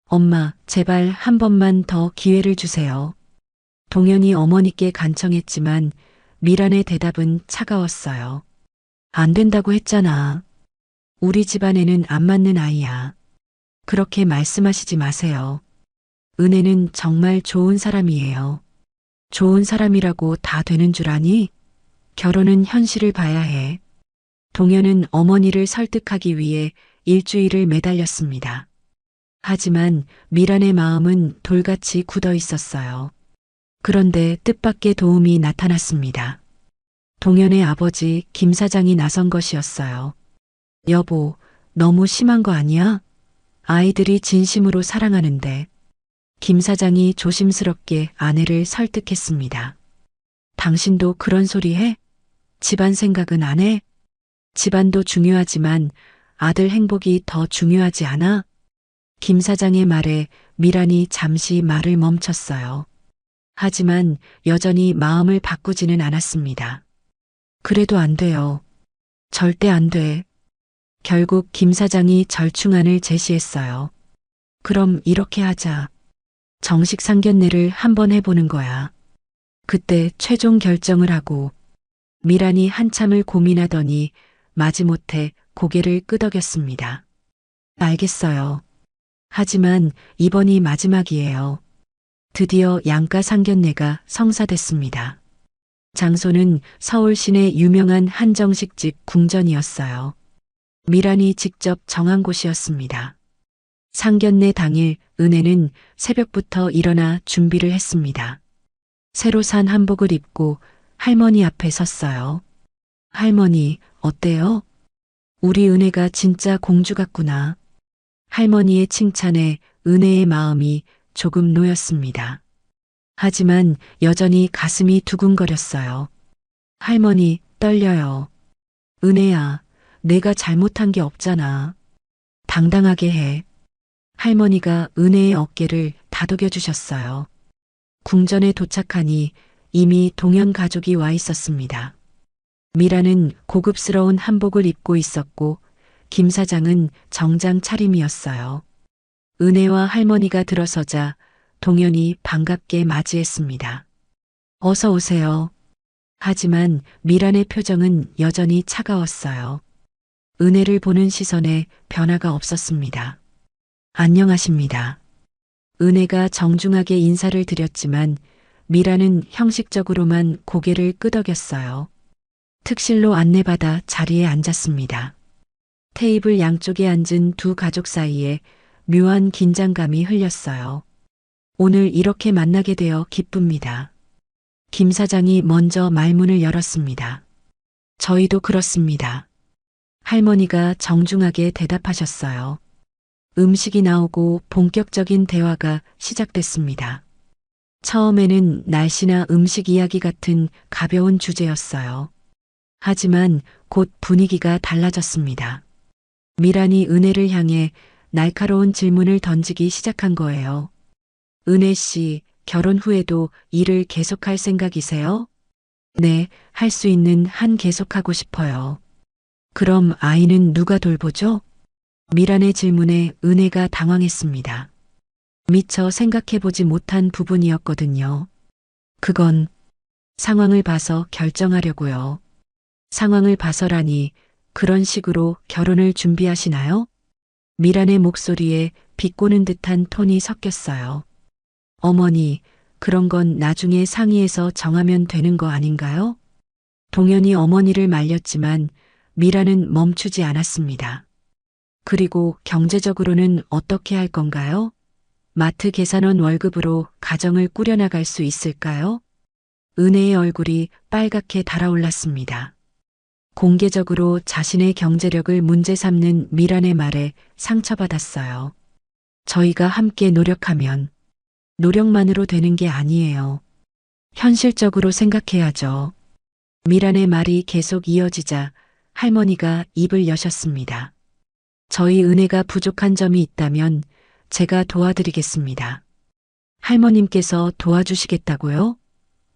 엄마, 제발 한 번만 더 기회를 주세요. 동현이 어머니께 간청했지만 미란의 대답은 차가웠어요. 안 된다고 했잖아. 우리 집안에는 안 맞는 아이야. 그렇게 말씀하시지 마세요. 은혜는 정말 좋은 사람이에요. 좋은 사람이라고 다 되는 줄 아니? 결혼은 현실을 봐야 해. 동현은 어머니를 설득하기 위해 일주일을 매달렸습니다. 하지만 미란의 마음은 돌같이 굳어 있었어요. 그런데 뜻밖의 도움이 나타났습니다. 동현의 아버지 김 사장이 나선 것이었어요. 여보, 너무 심한 거 아니야? 아이들이 진심으로 사랑하는데. 김 사장이 조심스럽게 아내를 설득했습니다. 당신도 그런 소리 해? 집안 생각은 안 해? 집안도 중요하지만 아들 행복이 더 중요하지 않아? 김 사장의 말에 미란이 잠시 말을 멈췄어요. 하지만 여전히 마음을 바꾸지는 않았습니다. 그래도 안 돼요. 절대 안 돼. 결국 김 사장이 절충안을 제시했어요. 그럼 이렇게 하자. 정식 상견례를 한번 해보는 거야. 그때 최종 결정을 하고 미란이 한참을 고민하더니 마지못해 고개를 끄덕였습니다. 알겠어요. 하지만 이번이 마지막이에요. 드디어 양가 상견례가 성사됐습니다. 장소는 서울 시내 유명한 한정식집 궁전이었어요. 미란이 직접 정한 곳이었습니다. 상견례 당일 은혜는 새벽부터 일어나 준비를 했습니다. 새로 산 한복을 입고 할머니 앞에 섰어요. 할머니, 어때요? 우리 은혜가 진짜 공주 같구나. 할머니의 칭찬에 은혜의 마음이 조금 놓였습니다. 하지만 여전히 가슴이 두근거렸어요. 할머니, 떨려요. 은혜야, 내가 잘못한 게 없잖아. 당당하게 해. 할머니가 은혜의 어깨를 다독여 주셨어요. 궁전에 도착하니 이미 동현 가족이 와 있었습니다. 미라는 고급스러운 한복을 입고 있었고 김 사장은 정장 차림이었어요. 은혜와 할머니가 들어서자 동현이 반갑게 맞이했습니다. 어서 오세요. 하지만 미란의 표정은 여전히 차가웠어요. 은혜를 보는 시선에 변화가 없었습니다. 안녕하십니다. 은혜가 정중하게 인사를 드렸지만 미라는 형식적으로만 고개를 끄덕였어요. 특실로 안내받아 자리에 앉았습니다. 테이블 양쪽에 앉은 두 가족 사이에 묘한 긴장감이 흘렸어요. 오늘 이렇게 만나게 되어 기쁩니다. 김 사장이 먼저 말문을 열었습니다. 저희도 그렇습니다. 할머니가 정중하게 대답하셨어요. 음식이 나오고 본격적인 대화가 시작됐습니다. 처음에는 날씨나 음식 이야기 같은 가벼운 주제였어요. 하지만 곧 분위기가 달라졌습니다. 미란이 은혜를 향해 날카로운 질문을 던지기 시작한 거예요. 은혜 씨, 결혼 후에도 일을 계속할 생각이세요? 네, 할 수 있는 한 계속하고 싶어요. 그럼 아이는 누가 돌보죠? 미란의 질문에 은혜가 당황했습니다. 미처 생각해보지 못한 부분이었거든요. 그건 상황을 봐서 결정하려고요. 상황을 봐서라니 그런 식으로 결혼을 준비하시나요? 미란의 목소리에 비꼬는 듯한 톤이 섞였어요. 어머니, 그런 건 나중에 상의해서 정하면 되는 거 아닌가요? 동현이 어머니를 말렸지만 미란은 멈추지 않았습니다. 그리고 경제적으로는 어떻게 할 건가요? 마트 계산원 월급으로 가정을 꾸려나갈 수 있을까요? 은혜의 얼굴이 빨갛게 달아올랐습니다. 공개적으로 자신의 경제력을 문제 삼는 미란의 말에 상처받았어요. 저희가 함께 노력하면 노력만으로 되는 게 아니에요. 현실적으로 생각해야죠. 미란의 말이 계속 이어지자 할머니가 입을 여셨습니다. 저희 은혜가 부족한 점이 있다면 제가 도와드리겠습니다. 할머님께서 도와주시겠다고요?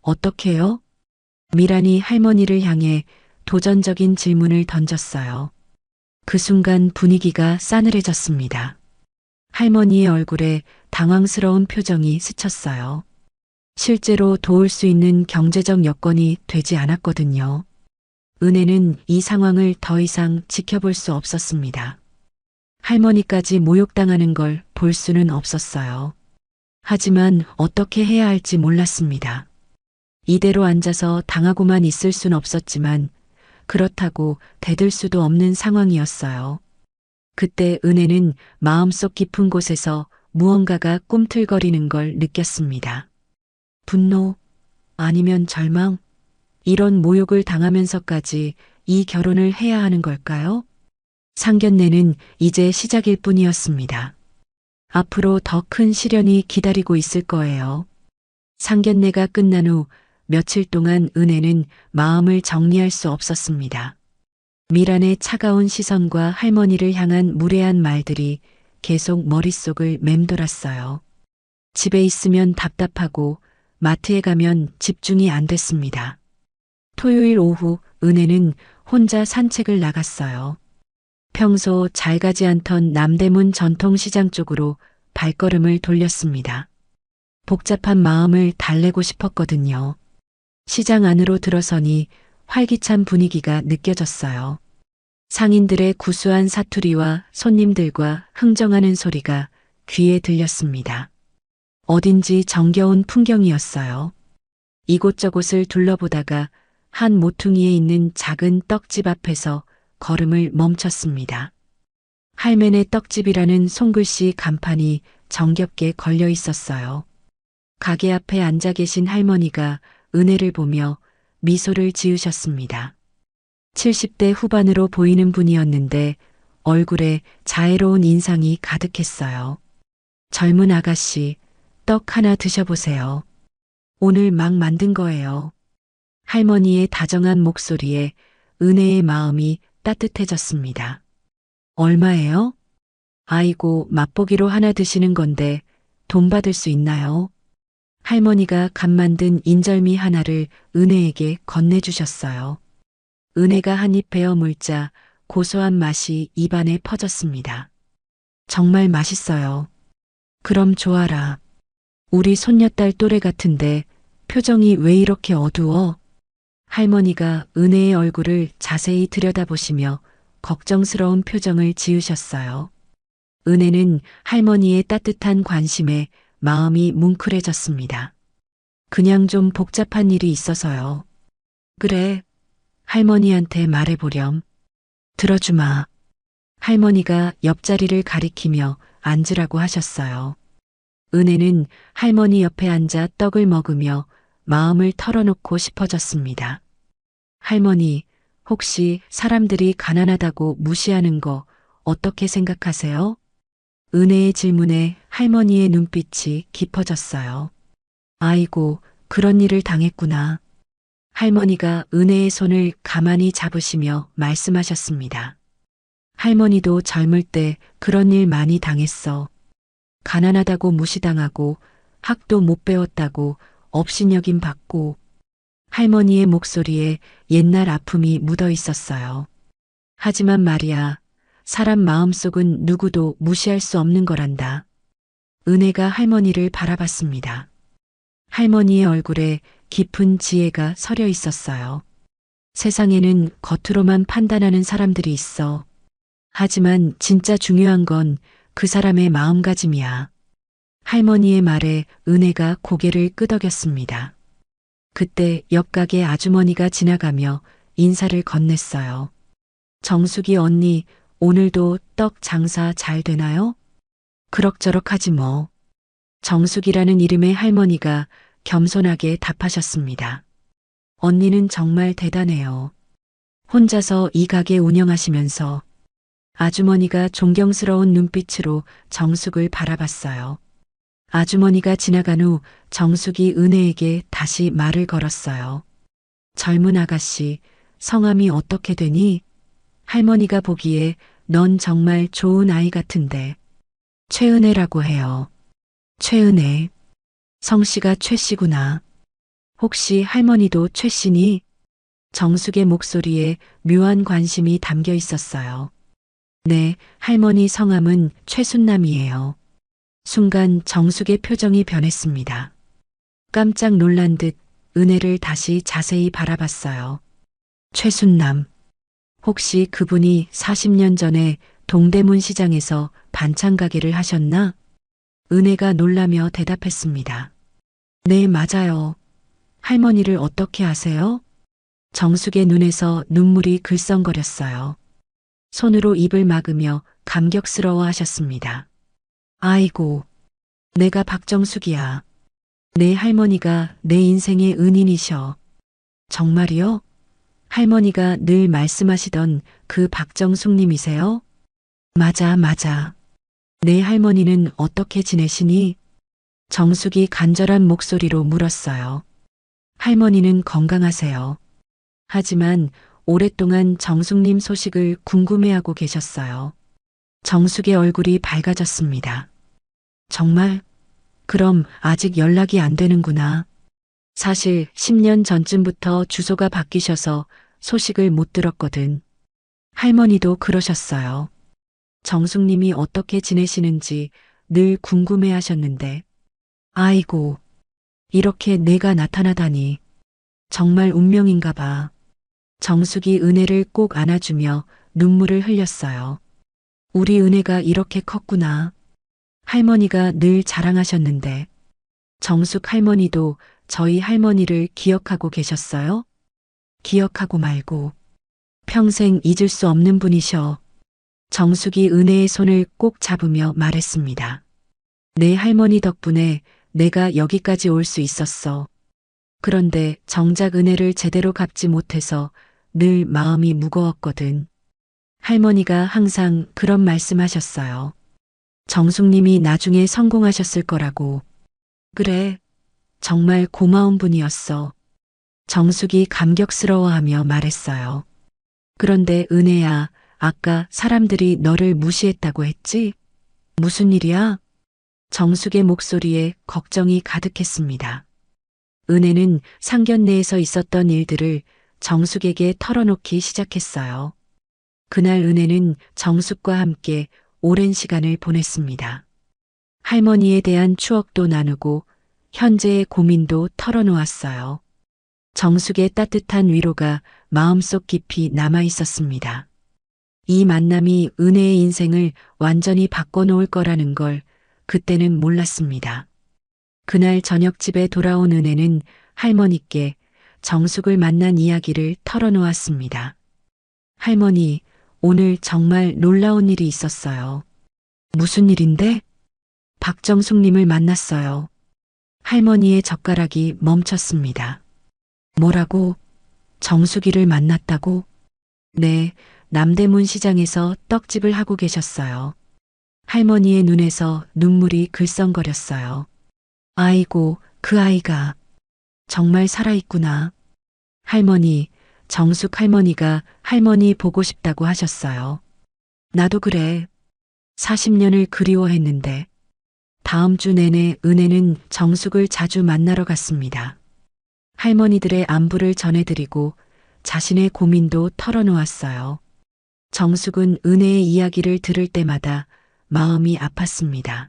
어떻게요? 미란이 할머니를 향해 도전적인 질문을 던졌어요. 그 순간 분위기가 싸늘해졌습니다. 할머니의 얼굴에 당황스러운 표정이 스쳤어요. 실제로 도울 수 있는 경제적 여건이 되지 않았거든요. 은혜는 이 상황을 더 이상 지켜볼 수 없었습니다. 할머니까지 모욕당하는 걸 볼 수는 없었어요. 하지만 어떻게 해야 할지 몰랐습니다. 이대로 앉아서 당하고만 있을 순 없었지만 그렇다고 대들 수도 없는 상황이었어요. 그때 은혜는 마음속 깊은 곳에서 무언가가 꿈틀거리는 걸 느꼈습니다. 분노, 아니면 절망, 이런 모욕을 당하면서까지 이 결혼을 해야 하는 걸까요? 상견례는 이제 시작일 뿐이었습니다. 앞으로 더 큰 시련이 기다리고 있을 거예요. 상견례가 끝난 후 며칠 동안 은혜는 마음을 정리할 수 없었습니다. 미란의 차가운 시선과 할머니를 향한 무례한 말들이 계속 머릿속을 맴돌았어요. 집에 있으면 답답하고 마트에 가면 집중이 안 됐습니다. 토요일 오후 은혜는 혼자 산책을 나갔어요. 평소 잘 가지 않던 남대문 전통시장 쪽으로 발걸음을 돌렸습니다. 복잡한 마음을 달래고 싶었거든요. 시장 안으로 들어서니 활기찬 분위기가 느껴졌어요. 상인들의 구수한 사투리와 손님들과 흥정하는 소리가 귀에 들렸습니다. 어딘지 정겨운 풍경이었어요. 이곳저곳을 둘러보다가 한 모퉁이에 있는 작은 떡집 앞에서 걸음을 멈췄습니다. 할매네 떡집이라는 손글씨 간판이 정겹게 걸려 있었어요. 가게 앞에 앉아 계신 할머니가 은혜를 보며 미소를 지으셨습니다. 70대 후반으로 보이는 분이었는데 얼굴에 자애로운 인상이 가득했어요. 젊은 아가씨, 떡 하나 드셔보세요. 오늘 막 만든 거예요. 할머니의 다정한 목소리에 은혜의 마음이 따뜻해졌습니다. 얼마예요? 아이고, 맛보기로 하나 드시는 건데 돈 받을 수 있나요? 할머니가 갓 만든 인절미 하나를 은혜에게 건네주셨어요. 은혜가 한 입 베어 물자 고소한 맛이 입안에 퍼졌습니다. 정말 맛있어요. 그럼 좋아라. 우리 손녀딸 또래 같은데 표정이 왜 이렇게 어두워? 할머니가 은혜의 얼굴을 자세히 들여다보시며 걱정스러운 표정을 지으셨어요. 은혜는 할머니의 따뜻한 관심에 마음이 뭉클해졌습니다. 그냥 좀 복잡한 일이 있어서요. 그래, 할머니한테 말해보렴. 들어주마. 할머니가 옆자리를 가리키며 앉으라고 하셨어요. 은혜는 할머니 옆에 앉아 떡을 먹으며 마음을 털어놓고 싶어졌습니다. 할머니, 혹시 사람들이 가난하다고 무시하는 거 어떻게 생각하세요? 은혜의 질문에 할머니의 눈빛이 깊어졌어요. 아이고, 그런 일을 당했구나. 할머니가 은혜의 손을 가만히 잡으시며 말씀하셨습니다. 할머니도 젊을 때 그런 일 많이 당했어. 가난하다고 무시당하고 학도 못 배웠다고 업신여김 받고. 할머니의 목소리에 옛날 아픔이 묻어 있었어요. 하지만 말이야, 사람 마음속은 누구도 무시할 수 없는 거란다. 은혜가 할머니를 바라봤습니다. 할머니의 얼굴에 깊은 지혜가 서려 있었어요. 세상에는 겉으로만 판단하는 사람들이 있어. 하지만 진짜 중요한 건 그 사람의 마음가짐이야. 할머니의 말에 은혜가 고개를 끄덕였습니다. 그때 옆가게 아주머니가 지나가며 인사를 건넸어요. 정숙이 언니, 오늘도 떡 장사 잘 되나요? 그럭저럭 하지 뭐. 정숙이라는 이름의 할머니가 겸손하게 답하셨습니다. 언니는 정말 대단해요. 혼자서 이 가게 운영하시면서. 아주머니가 존경스러운 눈빛으로 정숙을 바라봤어요. 아주머니가 지나간 후 정숙이 은혜에게 다시 말을 걸었어요. 젊은 아가씨, 성함이 어떻게 되니? 할머니가 보기에 넌 정말 좋은 아이 같은데. 최은혜라고 해요. 최은혜. 성씨가 최씨구나. 혹시 할머니도 최씨니? 정숙의 목소리에 묘한 관심이 담겨 있었어요. 네, 할머니 성함은 최순남이에요. 순간 정숙의 표정이 변했습니다. 깜짝 놀란 듯 은혜를 다시 자세히 바라봤어요. 최순남. 혹시 그분이 40년 전에 동대문 시장에서 반찬 가게를 하셨나? 은혜가 놀라며 대답했습니다. 네, 맞아요. 할머니를 어떻게 아세요? 정숙의 눈에서 눈물이 글썽거렸어요. 손으로 입을 막으며 감격스러워 하셨습니다. 아이고, 내가 박정숙이야. 내 할머니가 내 인생의 은인이셔. 정말이요? 할머니가 늘 말씀하시던 그 박정숙님이세요? 맞아, 맞아. 내 할머니는 어떻게 지내시니? 정숙이 간절한 목소리로 물었어요. 할머니는 건강하세요. 하지만 오랫동안 정숙님 소식을 궁금해하고 계셨어요. 정숙의 얼굴이 밝아졌습니다. 정말? 그럼 아직 연락이 안 되는구나. 사실 10년 전쯤부터 주소가 바뀌셔서 소식을 못 들었거든. 할머니도 그러셨어요. 정숙님이 어떻게 지내시는지 늘 궁금해 하셨는데. 아이고, 이렇게 내가 나타나다니. 정말 운명인가 봐. 정숙이 은혜를 꼭 안아주며 눈물을 흘렸어요. 우리 은혜가 이렇게 컸구나. 할머니가 늘 자랑하셨는데. 정숙 할머니도 저희 할머니를 기억하고 계셨어요? 기억하고 말고. 평생 잊을 수 없는 분이셔. 정숙이 은혜의 손을 꼭 잡으며 말했습니다. 내 할머니 덕분에 내가 여기까지 올 수 있었어. 그런데 정작 은혜를 제대로 갚지 못해서 늘 마음이 무거웠거든. 할머니가 항상 그런 말씀하셨어요. 정숙님이 나중에 성공하셨을 거라고. 그래, 정말 고마운 분이었어. 정숙이 감격스러워하며 말했어요. 그런데 은혜야, 아까 사람들이 너를 무시했다고 했지? 무슨 일이야? 정숙의 목소리에 걱정이 가득했습니다. 은혜는 상견례에서 있었던 일들을 정숙에게 털어놓기 시작했어요. 그날 은혜는 정숙과 함께 오랜 시간을 보냈습니다. 할머니에 대한 추억도 나누고 현재의 고민도 털어놓았어요. 정숙의 따뜻한 위로가 마음속 깊이 남아 있었습니다. 이 만남이 은혜의 인생을 완전히 바꿔놓을 거라는 걸 그때는 몰랐습니다. 그날 저녁 집에 돌아온 은혜는 할머니께 정숙을 만난 이야기를 털어놓았습니다. 할머니, 오늘 정말 놀라운 일이 있었어요. 무슨 일인데? 박정숙님을 만났어요. 할머니의 젓가락이 멈췄습니다. 뭐라고? 정숙이를 만났다고? 네, 남대문 시장에서 떡집을 하고 계셨어요. 할머니의 눈에서 눈물이 글썽거렸어요. 아이고, 그 아이가 정말 살아있구나. 할머니, 정숙 할머니가 할머니 보고 싶다고 하셨어요. 나도 그래. 40년을 그리워했는데. 다음 주 내내 은혜는 정숙을 자주 만나러 갔습니다. 할머니들의 안부를 전해드리고 자신의 고민도 털어놓았어요. 정숙은 은혜의 이야기를 들을 때마다 마음이 아팠습니다.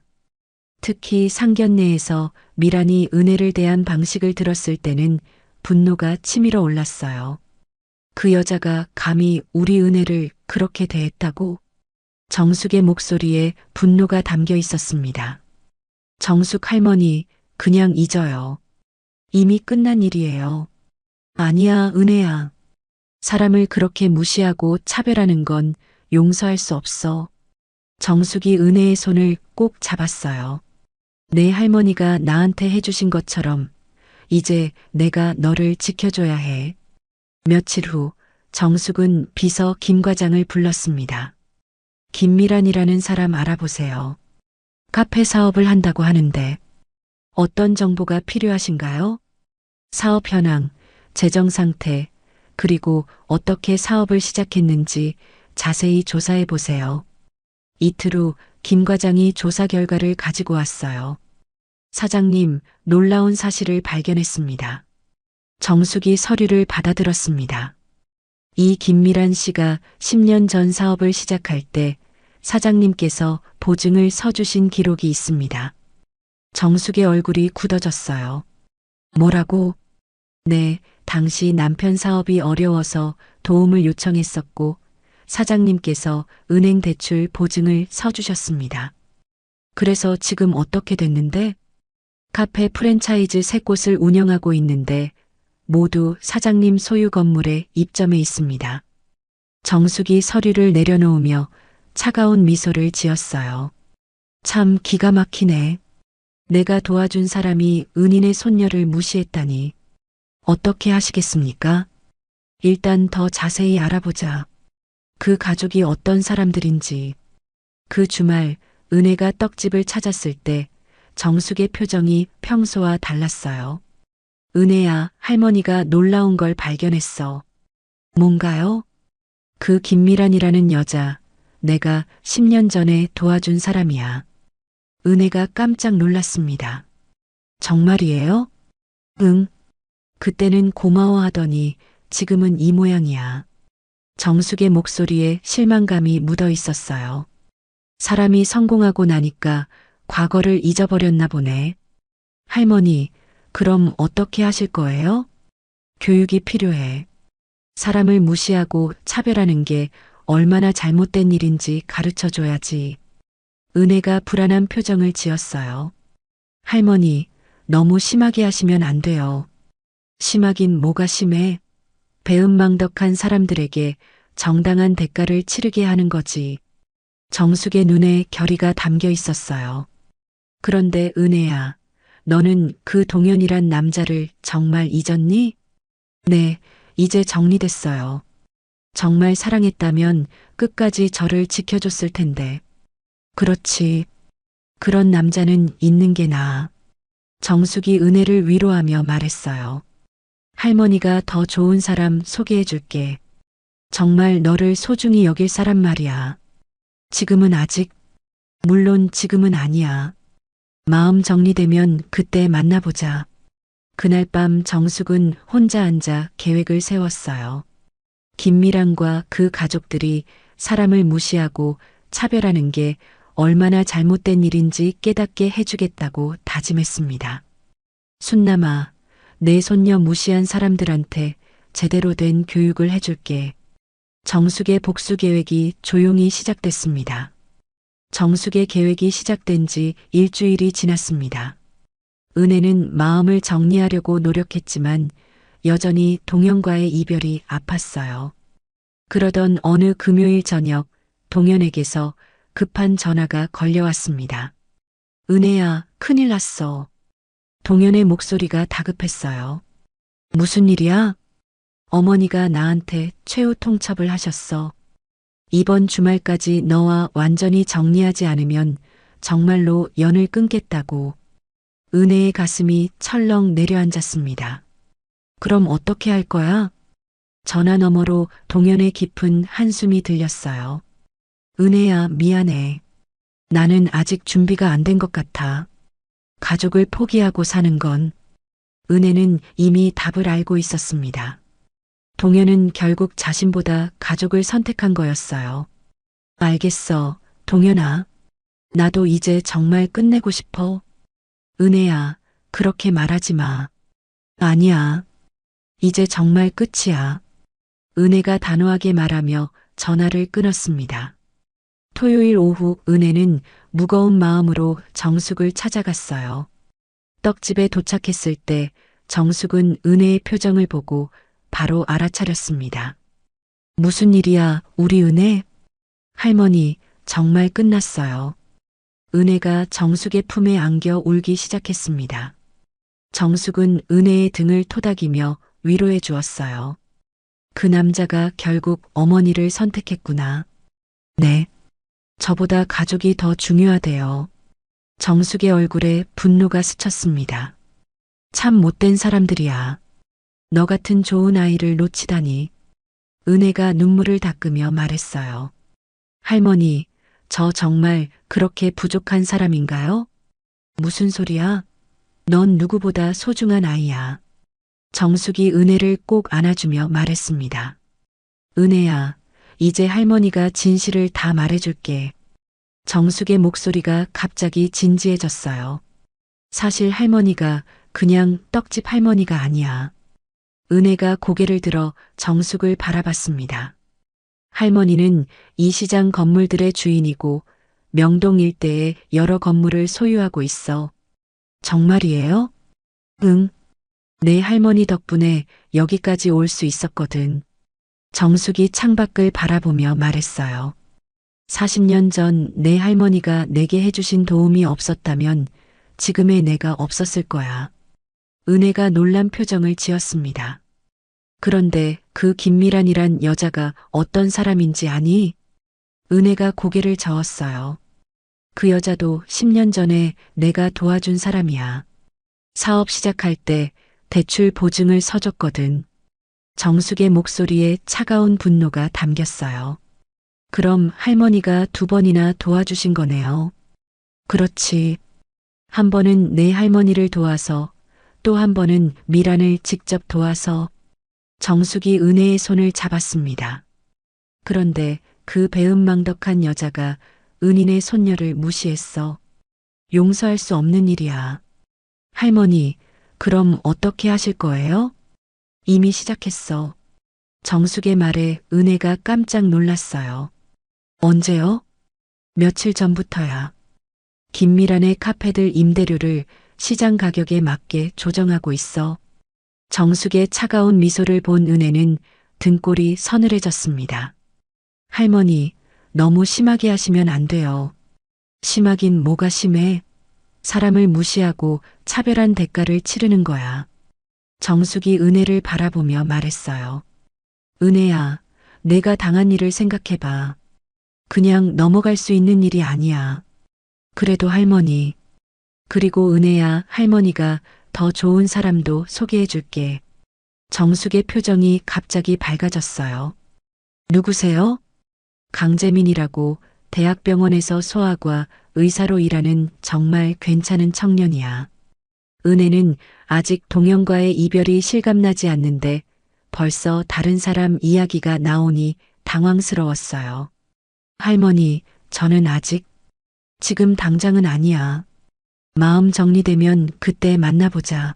특히 상견례에서 미란이 은혜를 대한 방식을 들었을 때는 분노가 치밀어 올랐어요. 그 여자가 감히 우리 은혜를 그렇게 대했다고? 정숙의 목소리에 분노가 담겨 있었습니다. 정숙 할머니, 그냥 잊어요. 이미 끝난 일이에요. 아니야, 은혜야. 사람을 그렇게 무시하고 차별하는 건 용서할 수 없어. 정숙이 은혜의 손을 꼭 잡았어요. 내 할머니가 나한테 해주신 것처럼 이제 내가 너를 지켜줘야 해. 며칠 후 정숙은 비서 김 과장을 불렀습니다. 김미란이라는 사람 알아보세요. 카페 사업을 한다고 하는데 어떤 정보가 필요하신가요? 사업 현황, 재정 상태, 그리고 어떻게 사업을 시작했는지 자세히 조사해 보세요. 이틀 후 김 과장이 조사 결과를 가지고 왔어요. 사장님, 놀라운 사실을 발견했습니다. 정숙이 서류를 받아들었습니다. 이 김미란 씨가 10년 전 사업을 시작할 때 사장님께서 보증을 서주신 기록이 있습니다. 정숙의 얼굴이 굳어졌어요. 뭐라고? 네, 당시 남편 사업이 어려워서 도움을 요청했었고 사장님께서 은행 대출 보증을 서주셨습니다. 그래서 지금 어떻게 됐는데? 카페 프랜차이즈 3곳을 운영하고 있는데 모두 사장님 소유 건물에 입점해 있습니다. 정숙이 서류를 내려놓으며 차가운 미소를 지었어요. 참 기가 막히네. 내가 도와준 사람이 은인의 손녀를 무시했다니. 어떻게 하시겠습니까? 일단 더 자세히 알아보자. 그 가족이 어떤 사람들인지. 그 주말 은혜가 떡집을 찾았을 때 정숙의 표정이 평소와 달랐어요. 은혜야, 할머니가 놀라운 걸 발견했어. 뭔가요? 그 김미란이라는 여자, 내가 10년 전에 도와준 사람이야. 은혜가 깜짝 놀랐습니다. 정말이에요? 응. 그때는 고마워하더니 지금은 이 모양이야. 정숙의 목소리에 실망감이 묻어 있었어요. 사람이 성공하고 나니까 과거를 잊어버렸나 보네. 할머니, 그럼 어떻게 하실 거예요? 교육이 필요해. 사람을 무시하고 차별하는 게 얼마나 잘못된 일인지 가르쳐 줘야지. 은혜가 불안한 표정을 지었어요. 할머니, 너무 심하게 하시면 안 돼요. 심하긴 뭐가 심해? 배은망덕한 사람들에게 정당한 대가를 치르게 하는 거지. 정숙의 눈에 결의가 담겨 있었어요. 그런데 은혜야, 너는 그 동현이란 남자를 정말 잊었니? 네, 이제 정리됐어요. 정말 사랑했다면 끝까지 저를 지켜줬을 텐데. 그렇지. 그런 남자는 있는 게 나아. 정숙이 은혜를 위로하며 말했어요. 할머니가 더 좋은 사람 소개해 줄게. 정말 너를 소중히 여길 사람 말이야. 지금은 아직, 물론 지금은 아니야. 마음 정리되면 그때 만나보자. 그날 밤 정숙은 혼자 앉아 계획을 세웠어요. 김미란과 그 가족들이 사람을 무시하고 차별하는 게 얼마나 잘못된 일인지 깨닫게 해주겠다고 다짐했습니다. 순남아, 내 손녀 무시한 사람들한테 제대로 된 교육을 해줄게. 정숙의 복수 계획이 조용히 시작됐습니다. 정숙의 계획이 시작된 지 일주일이 지났습니다. 은혜는 마음을 정리하려고 노력했지만 여전히 동현과의 이별이 아팠어요. 그러던 어느 금요일 저녁 동현에게서 급한 전화가 걸려왔습니다. 은혜야, 큰일 났어. 동현의 목소리가 다급했어요. 무슨 일이야? 어머니가 나한테 최후 통첩을 하셨어. 이번 주말까지 너와 완전히 정리하지 않으면 정말로 연을 끊겠다고. 은혜의 가슴이 철렁 내려앉았습니다. 그럼 어떻게 할 거야? 전화 너머로 동현의 깊은 한숨이 들렸어요. 은혜야, 미안해. 나는 아직 준비가 안 된 것 같아. 가족을 포기하고 사는 건. 은혜는 이미 답을 알고 있었습니다. 동현은 결국 자신보다 가족을 선택한 거였어요. 알겠어, 동현아. 나도 이제 정말 끝내고 싶어. 은혜야, 그렇게 말하지 마. 아니야. 이제 정말 끝이야. 은혜가 단호하게 말하며 전화를 끊었습니다. 토요일 오후 은혜는 무거운 마음으로 정숙을 찾아갔어요. 떡집에 도착했을 때 정숙은 은혜의 표정을 보고 바로 알아차렸습니다. 무슨 일이야, 우리 은혜? 할머니, 정말 끝났어요. 은혜가 정숙의 품에 안겨 울기 시작했습니다. 정숙은 은혜의 등을 토닥이며 위로해 주었어요. 그 남자가 결국 어머니를 선택했구나. 네. 저보다 가족이 더 중요하대요. 정숙의 얼굴에 분노가 스쳤습니다. 참 못된 사람들이야. 너 같은 좋은 아이를 놓치다니. 은혜가 눈물을 닦으며 말했어요. 할머니, 저 정말 그렇게 부족한 사람인가요? 무슨 소리야? 넌 누구보다 소중한 아이야. 정숙이 은혜를 꼭 안아주며 말했습니다. 은혜야, 이제 할머니가 진실을 다 말해줄게. 정숙의 목소리가 갑자기 진지해졌어요. 사실 할머니가 그냥 떡집 할머니가 아니야. 은혜가 고개를 들어 정숙을 바라봤습니다. 할머니는 이 시장 건물들의 주인이고 명동 일대에 여러 건물을 소유하고 있어. 정말이에요? 응. 내 할머니 덕분에 여기까지 올 수 있었거든. 정숙이 창밖을 바라보며 말했어요. 40년 전 내 할머니가 내게 해주신 도움이 없었다면 지금의 내가 없었을 거야. 은혜가 놀란 표정을 지었습니다. 그런데 그 김미란이란 여자가 어떤 사람인지 아니? 은혜가 고개를 저었어요. 그 여자도 10년 전에 내가 도와준 사람이야. 사업 시작할 때 대출 보증을 서줬거든. 정숙의 목소리에 차가운 분노가 담겼어요. 그럼 할머니가 2번이나 도와주신 거네요. 그렇지. 한 번은 내 할머니를 도와서 또 한 번은 미란을 직접 도와서. 정숙이 은혜의 손을 잡았습니다. 그런데 그 배은망덕한 여자가 은인의 손녀를 무시했어. 용서할 수 없는 일이야. 할머니, 그럼 어떻게 하실 거예요? 이미 시작했어. 정숙의 말에 은혜가 깜짝 놀랐어요. 언제요? 며칠 전부터야. 김미란의 카페들 임대료를 시장 가격에 맞게 조정하고 있어. 정숙의 차가운 미소를 본 은혜는 등골이 서늘해졌습니다. 할머니, 너무 심하게 하시면 안 돼요. 심하긴 뭐가 심해? 사람을 무시하고 차별한 대가를 치르는 거야. 정숙이 은혜를 바라보며 말했어요. 은혜야, 내가 당한 일을 생각해봐. 그냥 넘어갈 수 있는 일이 아니야. 그래도 할머니. 그리고 은혜야, 할머니가 더 좋은 사람도 소개해 줄게. 정숙의 표정이 갑자기 밝아졌어요. 누구세요? 강재민이라고 대학병원에서 소아과 의사로 일하는 정말 괜찮은 청년이야. 은혜는 아직 동영과의 이별이 실감나지 않는데 벌써 다른 사람 이야기가 나오니 당황스러웠어요. 할머니, 저는 아직 지금 당장은 아니야. 마음 정리되면 그때 만나보자.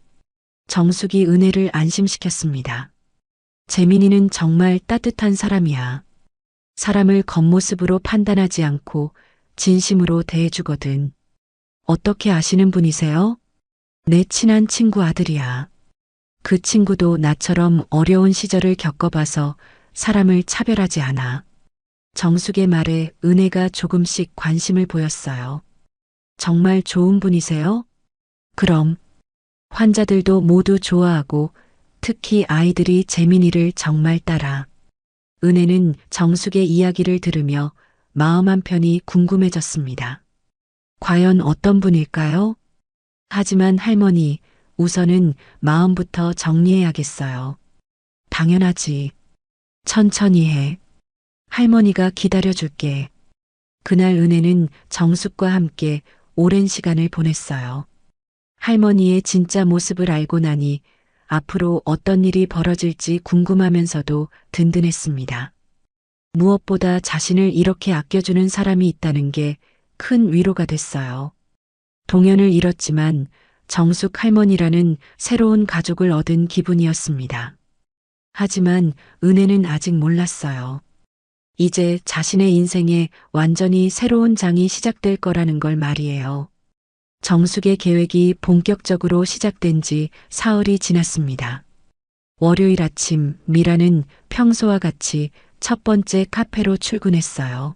정숙이 은혜를 안심시켰습니다. 재민이는 정말 따뜻한 사람이야. 사람을 겉모습으로 판단하지 않고 진심으로 대해주거든. 어떻게 아시는 분이세요? 내 친한 친구 아들이야. 그 친구도 나처럼 어려운 시절을 겪어봐서 사람을 차별하지 않아. 정숙의 말에 은혜가 조금씩 관심을 보였어요. 정말 좋은 분이세요? 그럼 환자들도 모두 좋아하고 특히 아이들이 재민이를 정말 따라. 은혜는 정숙의 이야기를 들으며 마음 한편이 궁금해졌습니다. 과연 어떤 분일까요? 하지만 할머니, 우선은 마음부터 정리해야겠어요. 당연하지. 천천히 해. 할머니가 기다려줄게. 그날 은혜는 정숙과 함께 오랜 시간을 보냈어요. 할머니의 진짜 모습을 알고 나니 앞으로 어떤 일이 벌어질지 궁금하면서도 든든했습니다. 무엇보다 자신을 이렇게 아껴주는 사람이 있다는 게 큰 위로가 됐어요. 동현을 잃었지만 정숙 할머니라는 새로운 가족을 얻은 기분이었습니다. 하지만 은혜는 아직 몰랐어요. 이제 자신의 인생에 완전히 새로운 장이 시작될 거라는 걸 말이에요. 정숙의 계획이 본격적으로 시작된 지 사흘이 지났습니다. 월요일 아침 미라는 평소와 같이 첫 번째 카페로 출근했어요.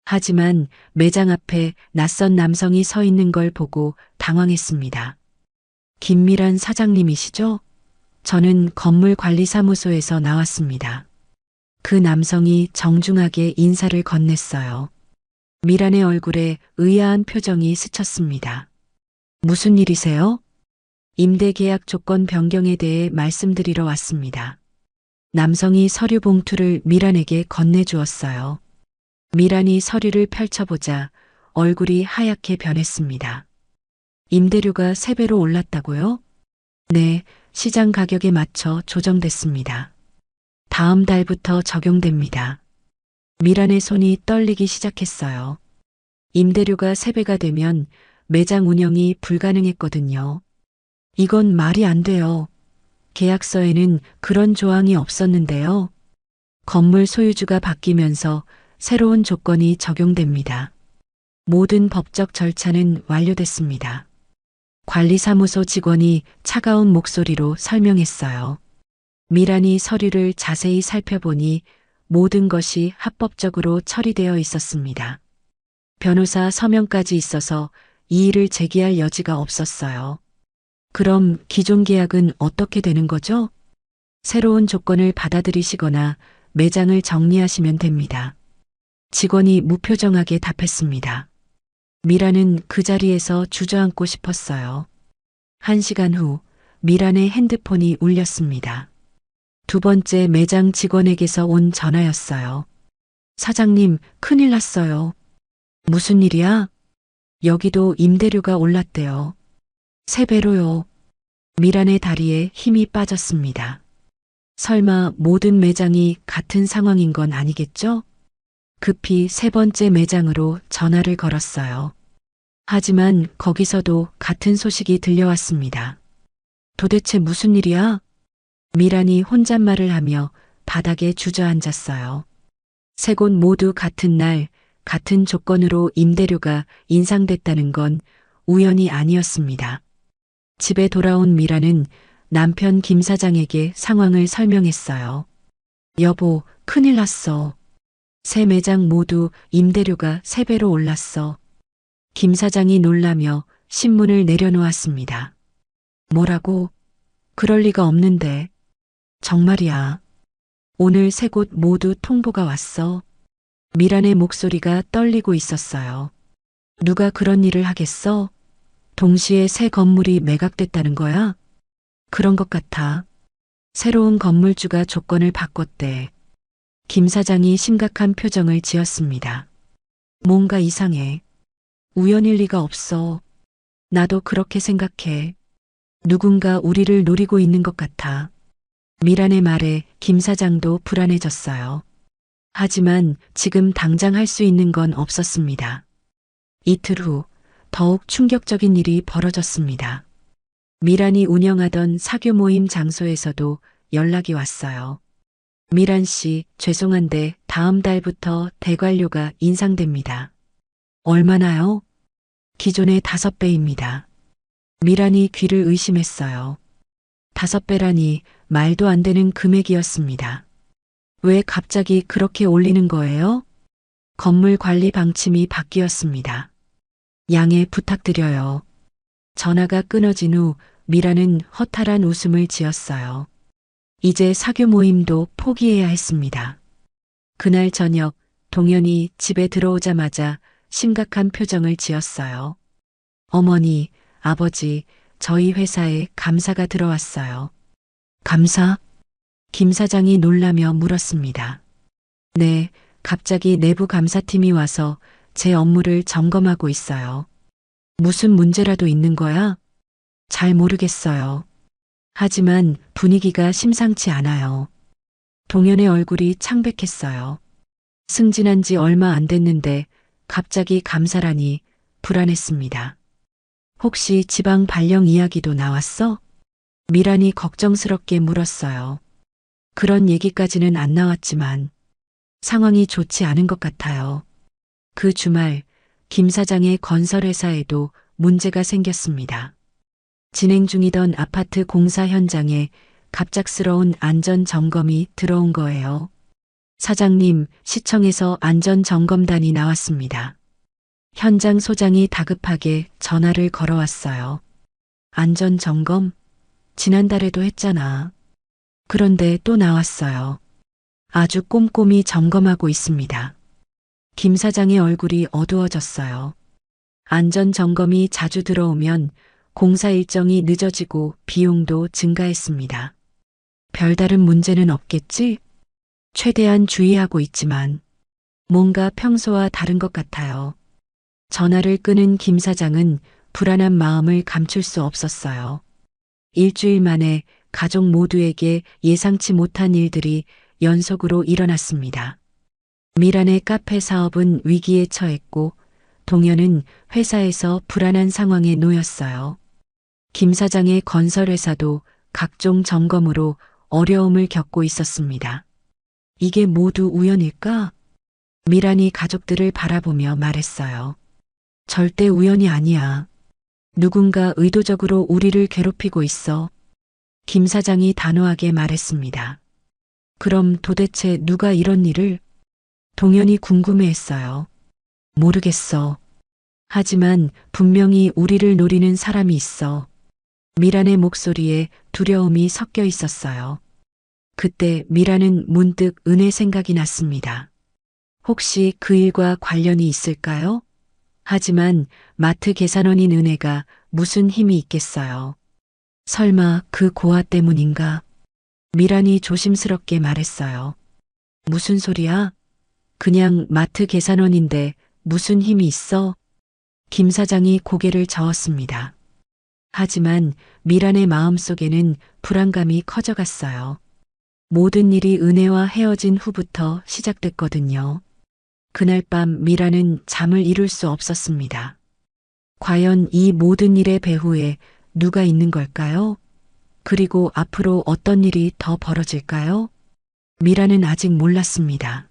하지만 매장 앞에 낯선 남성이 서 있는 걸 보고 당황했습니다. 김미란 사장님이시죠? 저는 건물관리사무소에서 나왔습니다. 그 남성이 정중하게 인사를 건넸어요. 미란의 얼굴에 의아한 표정이 스쳤습니다. 무슨 일이세요? 임대계약 조건 변경에 대해 말씀드리러 왔습니다. 남성이 서류 봉투를 미란에게 건네주었어요. 미란이 서류를 펼쳐보자 얼굴이 하얗게 변했습니다. 임대료가 3배로 올랐다고요? 네, 시장 가격에 맞춰 조정됐습니다. 다음 달부터 적용됩니다. 미란의 손이 떨리기 시작했어요. 임대료가 3배가 되면 매장 운영이 불가능했거든요. 이건 말이 안 돼요. 계약서에는 그런 조항이 없었는데요. 건물 소유주가 바뀌면서 새로운 조건이 적용됩니다. 모든 법적 절차는 완료됐습니다. 관리사무소 직원이 차가운 목소리로 설명했어요. 미란이 서류를 자세히 살펴보니 모든 것이 합법적으로 처리되어 있었습니다. 변호사 서명까지 있어서 이의를 제기할 여지가 없었어요. 그럼 기존 계약은 어떻게 되는 거죠? 새로운 조건을 받아들이시거나 매장을 정리하시면 됩니다. 직원이 무표정하게 답했습니다. 미란은 그 자리에서 주저앉고 싶었어요. 1시간 후 미란의 핸드폰이 울렸습니다. 두 번째 매장 직원에게서 온 전화였어요. 사장님, 큰일 났어요. 무슨 일이야? 여기도 임대료가 올랐대요. 3배로요. 미란의 다리에 힘이 빠졌습니다. 설마 모든 매장이 같은 상황인 건 아니겠죠? 급히 3번째 매장으로 전화를 걸었어요. 하지만 거기서도 같은 소식이 들려왔습니다. 도대체 무슨 일이야? 미란이 혼잣말을 하며 바닥에 주저앉았어요. 3곳 모두 같은 날, 같은 조건으로 임대료가 인상됐다는 건 우연이 아니었습니다. 집에 돌아온 미란은 남편 김 사장에게 상황을 설명했어요. 여보, 큰일 났어. 3매장 모두 임대료가 3배로 올랐어. 김 사장이 놀라며 신문을 내려놓았습니다. 뭐라고? 그럴 리가 없는데. 정말이야. 오늘 3곳 모두 통보가 왔어. 미란의 목소리가 떨리고 있었어요. 누가 그런 일을 하겠어? 동시에 새 건물이 매각됐다는 거야? 그런 것 같아. 새로운 건물주가 조건을 바꿨대. 김 사장이 심각한 표정을 지었습니다. 뭔가 이상해. 우연일 리가 없어. 나도 그렇게 생각해. 누군가 우리를 노리고 있는 것 같아. 미란의 말에 김 사장도 불안해졌어요. 하지만 지금 당장 할 수 있는 건 없었습니다. 이틀 후 더욱 충격적인 일이 벌어졌습니다. 미란이 운영하던 사교 모임 장소에서도 연락이 왔어요. 미란 씨, 죄송한데 다음 달부터 대관료가 인상됩니다. 얼마나요? 기존의 5배입니다. 미란이 귀를 의심했어요. 5배라니 말도 안 되는 금액이었습니다. 왜 갑자기 그렇게 올리는 거예요? 건물 관리 방침이 바뀌었습니다. 양해 부탁드려요. 전화가 끊어진 후 미라는 허탈한 웃음을 지었어요. 이제 사교 모임도 포기해야 했습니다. 그날 저녁 동현이 집에 들어오자마자 심각한 표정을 지었어요. 어머니, 아버지, 저희 회사에 감사가 들어왔어요. 감사? 김 사장이 놀라며 물었습니다. 네, 갑자기 내부 감사팀이 와서 제 업무를 점검하고 있어요. 무슨 문제라도 있는 거야? 잘 모르겠어요. 하지만 분위기가 심상치 않아요. 동현의 얼굴이 창백했어요. 승진한 지 얼마 안 됐는데 갑자기 감사라니 불안했습니다. 혹시 지방 발령 이야기도 나왔어? 미란이 걱정스럽게 물었어요. 그런 얘기까지는 안 나왔지만 상황이 좋지 않은 것 같아요. 그 주말 김 사장의 건설회사에도 문제가 생겼습니다. 진행 중이던 아파트 공사 현장에 갑작스러운 안전점검이 들어온 거예요. 사장님, 시청에서 안전점검단이 나왔습니다. 현장 소장이 다급하게 전화를 걸어왔어요. 안전점검? 지난달에도 했잖아. 그런데 또 나왔어요. 아주 꼼꼼히 점검하고 있습니다. 김 사장의 얼굴이 어두워졌어요. 안전점검이 자주 들어오면 공사 일정이 늦어지고 비용도 증가했습니다. 별다른 문제는 없겠지? 최대한 주의하고 있지만 뭔가 평소와 다른 것 같아요. 전화를 끊은 김 사장은 불안한 마음을 감출 수 없었어요. 일주일 만에 가족 모두에게 예상치 못한 일들이 연속으로 일어났습니다. 미란의 카페 사업은 위기에 처했고 동현은 회사에서 불안한 상황에 놓였어요. 김 사장의 건설회사도 각종 점검으로 어려움을 겪고 있었습니다. 이게 모두 우연일까? 미란이 가족들을 바라보며 말했어요. 절대 우연이 아니야. 누군가 의도적으로 우리를 괴롭히고 있어. 김 사장이 단호하게 말했습니다. 그럼 도대체 누가 이런 일을? 동현이 궁금해했어요. 모르겠어. 하지만 분명히 우리를 노리는 사람이 있어. 미란의 목소리에 두려움이 섞여 있었어요. 그때 미란은 문득 은혜 생각이 났습니다. 혹시 그 일과 관련이 있을까요? 하지만 마트 계산원인 은혜가 무슨 힘이 있겠어요. 설마 그 고아 때문인가? 미란이 조심스럽게 말했어요. 무슨 소리야? 그냥 마트 계산원인데 무슨 힘이 있어? 김 사장이 고개를 저었습니다. 하지만 미란의 마음속에는 불안감이 커져갔어요. 모든 일이 은혜와 헤어진 후부터 시작됐거든요. 그날 밤 미란은 잠을 이룰 수 없었습니다. 과연 이 모든 일의 배후에 누가 있는 걸까요? 그리고 앞으로 어떤 일이 더 벌어질까요? 미란은 아직 몰랐습니다.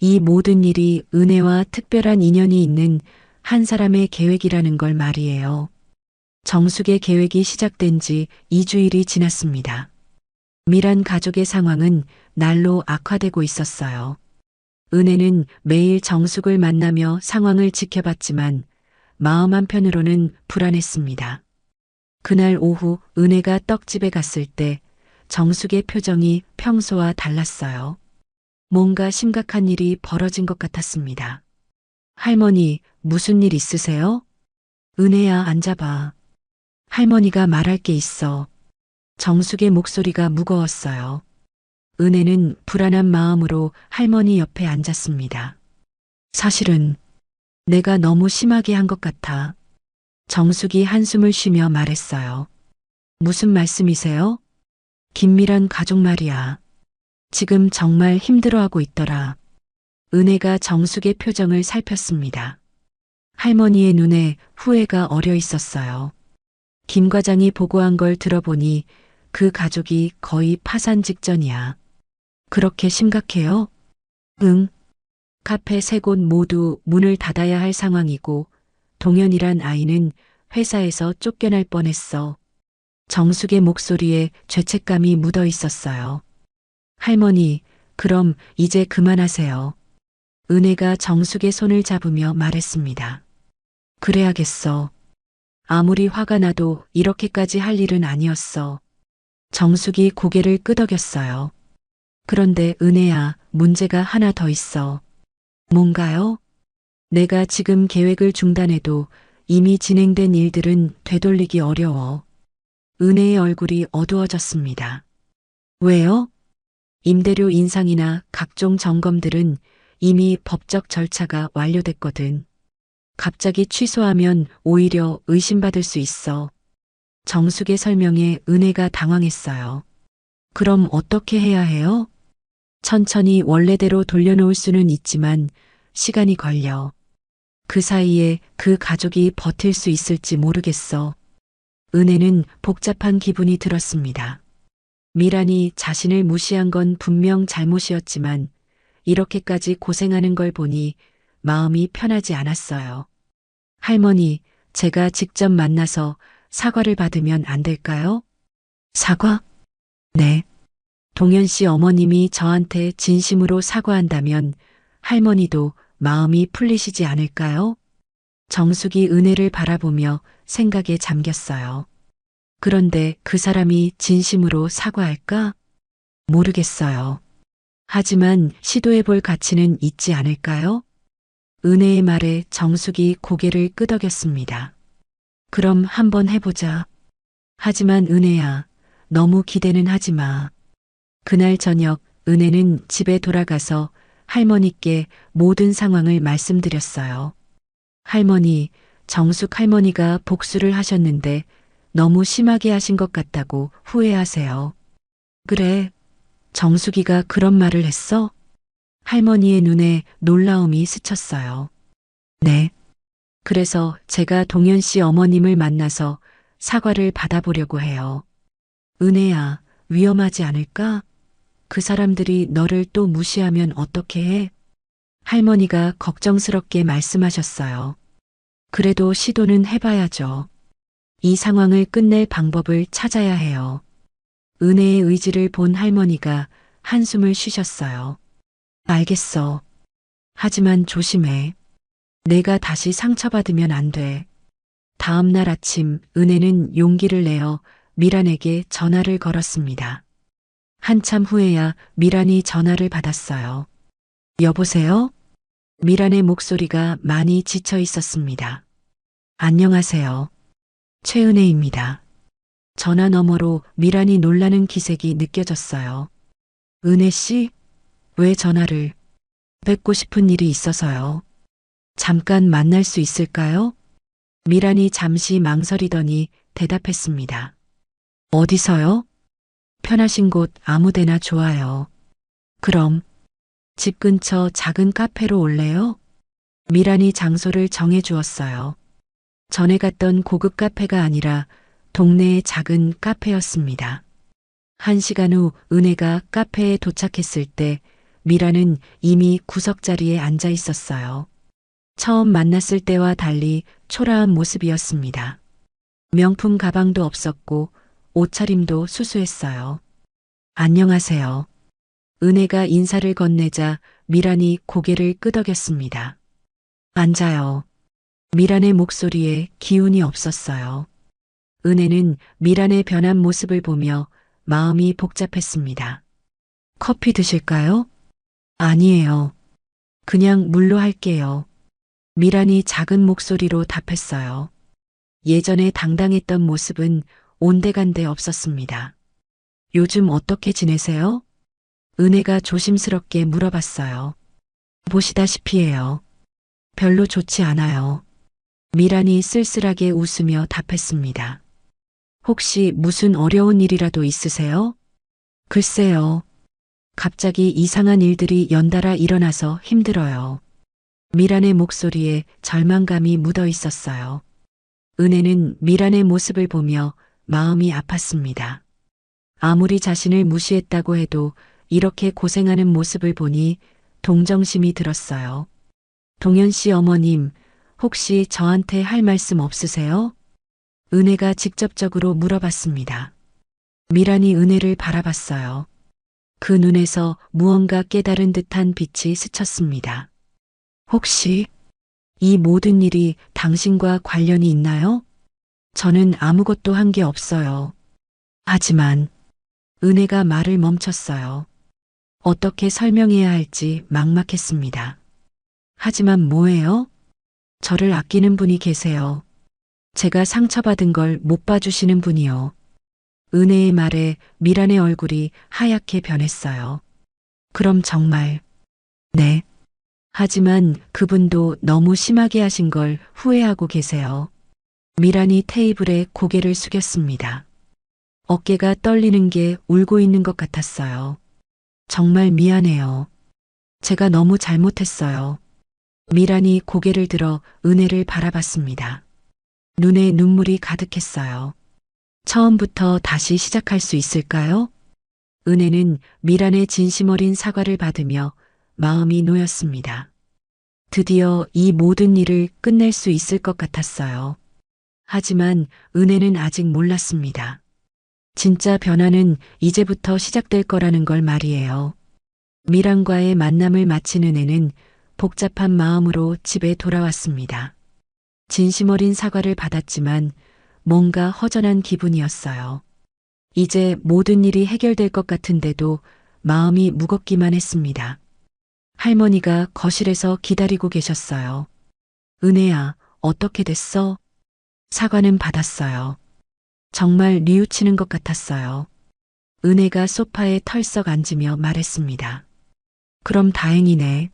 이 모든 일이 은혜와 특별한 인연이 있는 한 사람의 계획이라는 걸 말이에요. 정숙의 계획이 시작된 지 2주일이 지났습니다. 미란 가족의 상황은 날로 악화되고 있었어요. 은혜는 매일 정숙을 만나며 상황을 지켜봤지만 마음 한편으로는 불안했습니다. 그날 오후 은혜가 떡집에 갔을 때 정숙의 표정이 평소와 달랐어요. 뭔가 심각한 일이 벌어진 것 같았습니다. 할머니, 무슨 일 있으세요? 은혜야, 앉아봐. 할머니가 말할 게 있어. 정숙의 목소리가 무거웠어요. 은혜는 불안한 마음으로 할머니 옆에 앉았습니다. 사실은 내가 너무 심하게 한 것 같아. 정숙이 한숨을 쉬며 말했어요. 무슨 말씀이세요? 김미란 가족 말이야. 지금 정말 힘들어하고 있더라. 은혜가 정숙의 표정을 살폈습니다. 할머니의 눈에 후회가 어려 있었어요. 김 과장이 보고한 걸 들어보니 그 가족이 거의 파산 직전이야. 그렇게 심각해요? 응. 카페 세 곳 모두 문을 닫아야 할 상황이고 동현이란 아이는 회사에서 쫓겨날 뻔했어. 정숙의 목소리에 죄책감이 묻어 있었어요. 할머니, 그럼 이제 그만하세요. 은혜가 정숙의 손을 잡으며 말했습니다. 그래야겠어. 아무리 화가 나도 이렇게까지 할 일은 아니었어. 정숙이 고개를 끄덕였어요. 그런데 은혜야, 문제가 하나 더 있어. 뭔가요? 내가 지금 계획을 중단해도 이미 진행된 일들은 되돌리기 어려워. 은혜의 얼굴이 어두워졌습니다. 왜요? 임대료 인상이나 각종 점검들은 이미 법적 절차가 완료됐거든. 갑자기 취소하면 오히려 의심받을 수 있어. 정숙의 설명에 은혜가 당황했어요. 그럼 어떻게 해야 해요? 천천히 원래대로 돌려놓을 수는 있지만 시간이 걸려. 그 사이에 그 가족이 버틸 수 있을지 모르겠어. 은혜는 복잡한 기분이 들었습니다. 미란이 자신을 무시한 건 분명 잘못이었지만 이렇게까지 고생하는 걸 보니 마음이 편하지 않았어요. 할머니, 제가 직접 만나서 사과를 받으면 안 될까요? 사과? 네. 동현 씨 어머님이 저한테 진심으로 사과한다면 할머니도 마음이 풀리시지 않을까요? 정숙이 은혜를 바라보며 생각에 잠겼어요. 그런데 그 사람이 진심으로 사과할까? 모르겠어요. 하지만 시도해 볼 가치는 있지 않을까요? 은혜의 말에 정숙이 고개를 끄덕였습니다. 그럼 한번 해보자. 하지만 은혜야, 너무 기대는 하지 마. 그날 저녁 은혜는 집에 돌아가서 할머니께 모든 상황을 말씀드렸어요. 할머니, 정숙 할머니가 복수를 하셨는데 너무 심하게 하신 것 같다고 후회하세요. 그래, 정숙이가 그런 말을 했어? 할머니의 눈에 놀라움이 스쳤어요. 네. 그래서 제가 동현 씨 어머님을 만나서 사과를 받아보려고 해요. 은혜야, 위험하지 않을까? 그 사람들이 너를 또 무시하면 어떻게 해? 할머니가 걱정스럽게 말씀하셨어요. 그래도 시도는 해봐야죠. 이 상황을 끝낼 방법을 찾아야 해요. 은혜의 의지를 본 할머니가 한숨을 쉬셨어요. 알겠어. 하지만 조심해. 내가 다시 상처받으면 안 돼. 다음 날 아침 은혜는 용기를 내어 미란에게 전화를 걸었습니다. 한참 후에야 미란이 전화를 받았어요. 여보세요? 미란의 목소리가 많이 지쳐 있었습니다. 안녕하세요. 최은혜입니다. 전화 너머로 미란이 놀라는 기색이 느껴졌어요. 은혜 씨? 왜 전화를? 뵙고 싶은 일이 있어서요. 잠깐 만날 수 있을까요? 미란이 잠시 망설이더니 대답했습니다. 어디서요? 편하신 곳 아무데나 좋아요. 그럼 집 근처 작은 카페로 올래요? 미란이 장소를 정해 주었어요. 전에 갔던 고급 카페가 아니라 동네의 작은 카페였습니다. 1시간 후 은혜가 카페에 도착했을 때 미란은 이미 구석자리에 앉아 있었어요. 처음 만났을 때와 달리 초라한 모습이었습니다. 명품 가방도 없었고 옷차림도 수수했어요. 안녕하세요. 은혜가 인사를 건네자 미란이 고개를 끄덕였습니다. 앉아요. 미란의 목소리에 기운이 없었어요. 은혜는 미란의 변한 모습을 보며 마음이 복잡했습니다. 커피 드실까요? 아니에요. 그냥 물로 할게요. 미란이 작은 목소리로 답했어요. 예전에 당당했던 모습은 온데간데 없었습니다. 요즘 어떻게 지내세요? 은혜가 조심스럽게 물어봤어요. 보시다시피 해요. 별로 좋지 않아요. 미란이 쓸쓸하게 웃으며 답했습니다. 혹시 무슨 어려운 일이라도 있으세요? 글쎄요. 갑자기 이상한 일들이 연달아 일어나서 힘들어요. 미란의 목소리에 절망감이 묻어 있었어요. 은혜는 미란의 모습을 보며 마음이 아팠습니다. 아무리 자신을 무시했다고 해도 이렇게 고생하는 모습을 보니 동정심이 들었어요. 동현 씨 어머님, 혹시 저한테 할 말씀 없으세요? 은혜가 직접적으로 물어봤습니다. 미란이 은혜를 바라봤어요. 그 눈에서 무언가 깨달은 듯한 빛이 스쳤습니다. 혹시 이 모든 일이 당신과 관련이 있나요? 저는 아무것도 한 게 없어요. 하지만 은혜가 말을 멈췄어요. 어떻게 설명해야 할지 막막했습니다. 하지만 뭐예요? 저를 아끼는 분이 계세요. 제가 상처받은 걸 못 봐주시는 분이요. 은혜의 말에 미란의 얼굴이 하얗게 변했어요. 그럼 정말, 네. 하지만 그분도 너무 심하게 하신 걸 후회하고 계세요. 미란이 테이블에 고개를 숙였습니다. 어깨가 떨리는 게 울고 있는 것 같았어요. 정말 미안해요. 제가 너무 잘못했어요. 미란이 고개를 들어 은혜를 바라봤습니다. 눈에 눈물이 가득했어요. 처음부터 다시 시작할 수 있을까요? 은혜는 미란의 진심 어린 사과를 받으며 마음이 놓였습니다. 드디어 이 모든 일을 끝낼 수 있을 것 같았어요. 하지만 은혜는 아직 몰랐습니다. 진짜 변화는 이제부터 시작될 거라는 걸 말이에요. 미란과의 만남을 마친 은혜는 복잡한 마음으로 집에 돌아왔습니다. 진심 어린 사과를 받았지만 뭔가 허전한 기분이었어요. 이제 모든 일이 해결될 것 같은데도 마음이 무겁기만 했습니다. 할머니가 거실에서 기다리고 계셨어요. 은혜야, 어떻게 됐어? 사과는 받았어요. 정말 뉘우치는 것 같았어요. 은혜가 소파에 털썩 앉으며 말했습니다. 그럼 다행이네.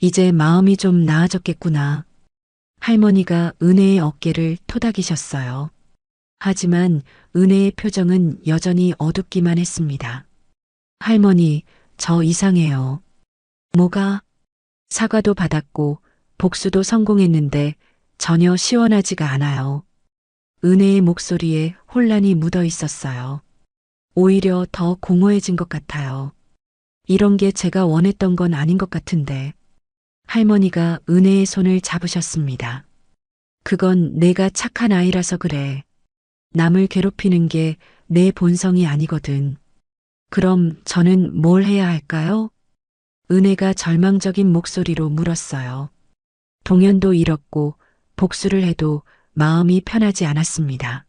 이제 마음이 좀 나아졌겠구나. 할머니가 은혜의 어깨를 토닥이셨어요. 하지만 은혜의 표정은 여전히 어둡기만 했습니다. 할머니, 저 이상해요. 뭐가? 사과도 받았고 복수도 성공했는데 전혀 시원하지가 않아요. 은혜의 목소리에 혼란이 묻어 있었어요. 오히려 더 공허해진 것 같아요. 이런 게 제가 원했던 건 아닌 것 같은데. 할머니가 은혜의 손을 잡으셨습니다. 그건 내가 착한 아이라서 그래. 남을 괴롭히는 게 내 본성이 아니거든. 그럼 저는 뭘 해야 할까요? 은혜가 절망적인 목소리로 물었어요. 동현도 잃었고 복수를 해도 마음이 편하지 않았습니다.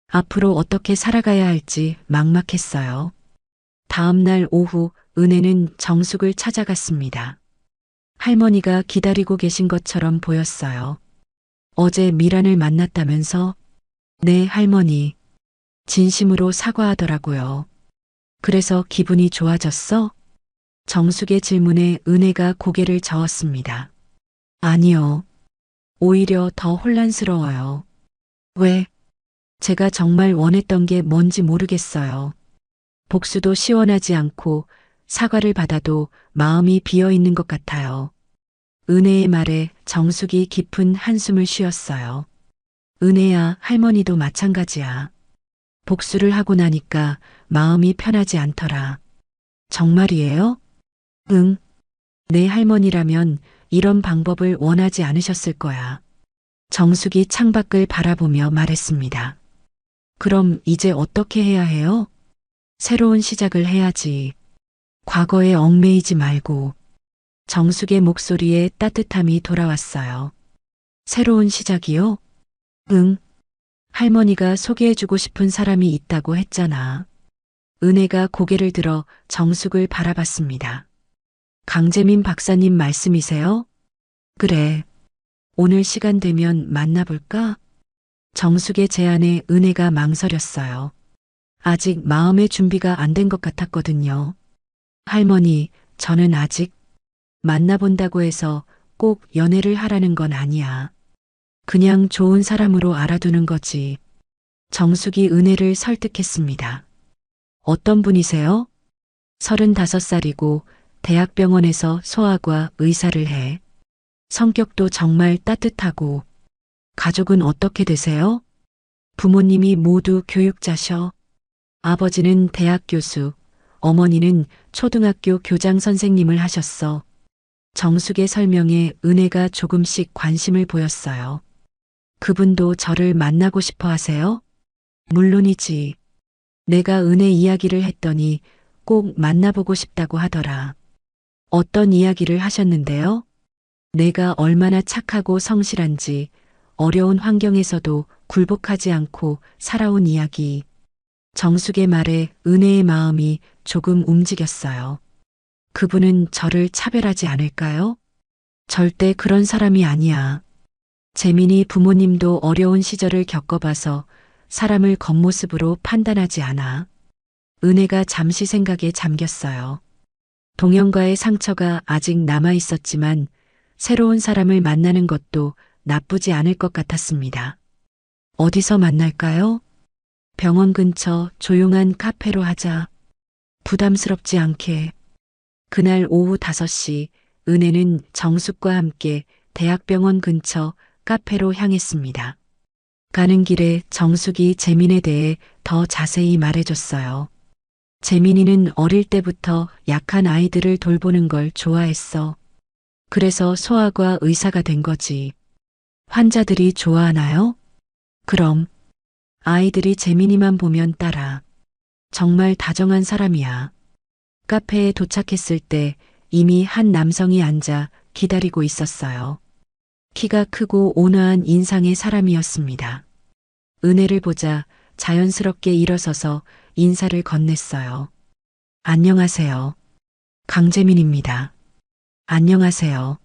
앞으로 어떻게 살아가야 할지 막막했어요. 다음 날 오후 은혜는 정숙을 찾아갔습니다. 할머니가 기다리고 계신 것처럼 보였어요. 어제 미란을 만났다면서? 네, 할머니. 진심으로 사과하더라고요. 그래서 기분이 좋아졌어? 정숙의 질문에 은혜가 고개를 저었습니다. 아니요. 오히려 더 혼란스러워요. 왜? 제가 정말 원했던 게 뭔지 모르겠어요. 복수도 시원하지 않고 사과를 받아도 마음이 비어 있는 것 같아요. 은혜의 말에 정숙이 깊은 한숨을 쉬었어요. 은혜야, 할머니도 마찬가지야. 복수를 하고 나니까 마음이 편하지 않더라. 정말이에요? 응. 내 할머니라면 이런 방법을 원하지 않으셨을 거야. 정숙이 창밖을 바라보며 말했습니다. 그럼 이제 어떻게 해야 해요? 새로운 시작을 해야지. 과거에 얽매이지 말고. 정숙의 목소리에 따뜻함이 돌아왔어요. 새로운 시작이요? 응. 할머니가 소개해주고 싶은 사람이 있다고 했잖아. 은혜가 고개를 들어 정숙을 바라봤습니다. 강재민 박사님 말씀이세요? 그래. 오늘 시간 되면 만나볼까? 정숙의 제안에 은혜가 망설였어요. 아직 마음의 준비가 안 된 것 같았거든요. 할머니, 저는 아직 만나본다고 해서 꼭 연애를 하라는 건 아니야. 그냥 좋은 사람으로 알아두는 거지. 정숙이 은혜를 설득했습니다. 어떤 분이세요? 35살이고 대학병원에서 소아과 의사를 해. 성격도 정말 따뜻하고. 가족은 어떻게 되세요? 부모님이 모두 교육자셔. 아버지는 대학 교수, 어머니는 초등학교 교장 선생님을 하셨어. 정숙의 설명에 은혜가 조금씩 관심을 보였어요. 그분도 저를 만나고 싶어 하세요? 물론이지. 내가 은혜 이야기를 했더니 꼭 만나보고 싶다고 하더라. 어떤 이야기를 하셨는데요? 내가 얼마나 착하고 성실한지, 어려운 환경에서도 굴복하지 않고 살아온 이야기. 정숙의 말에 은혜의 마음이 조금 움직였어요. 그분은 저를 차별하지 않을까요? 절대 그런 사람이 아니야. 재민이 부모님도 어려운 시절을 겪어봐서 사람을 겉모습으로 판단하지 않아. 은혜가 잠시 생각에 잠겼어요. 동영과의 상처가 아직 남아 있었지만 새로운 사람을 만나는 것도 나쁘지 않을 것 같았습니다. 어디서 만날까요? 병원 근처 조용한 카페로 하자. 부담스럽지 않게. 그날 오후 5시 은혜는 정숙과 함께 대학병원 근처 카페로 향했습니다. 가는 길에 정숙이 재민에 대해 더 자세히 말해줬어요. 재민이는 어릴 때부터 약한 아이들을 돌보는 걸 좋아했어. 그래서 소아과 의사가 된 거지. 환자들이 좋아하나요? 그럼. 아이들이 재민이만 보면 따라. 정말 다정한 사람이야. 카페에 도착했을 때 이미 한 남성이 앉아 기다리고 있었어요. 키가 크고 온화한 인상의 사람이었습니다. 은혜를 보자 자연스럽게 일어서서 인사를 건넸어요. 안녕하세요. 강재민입니다. 안녕하세요.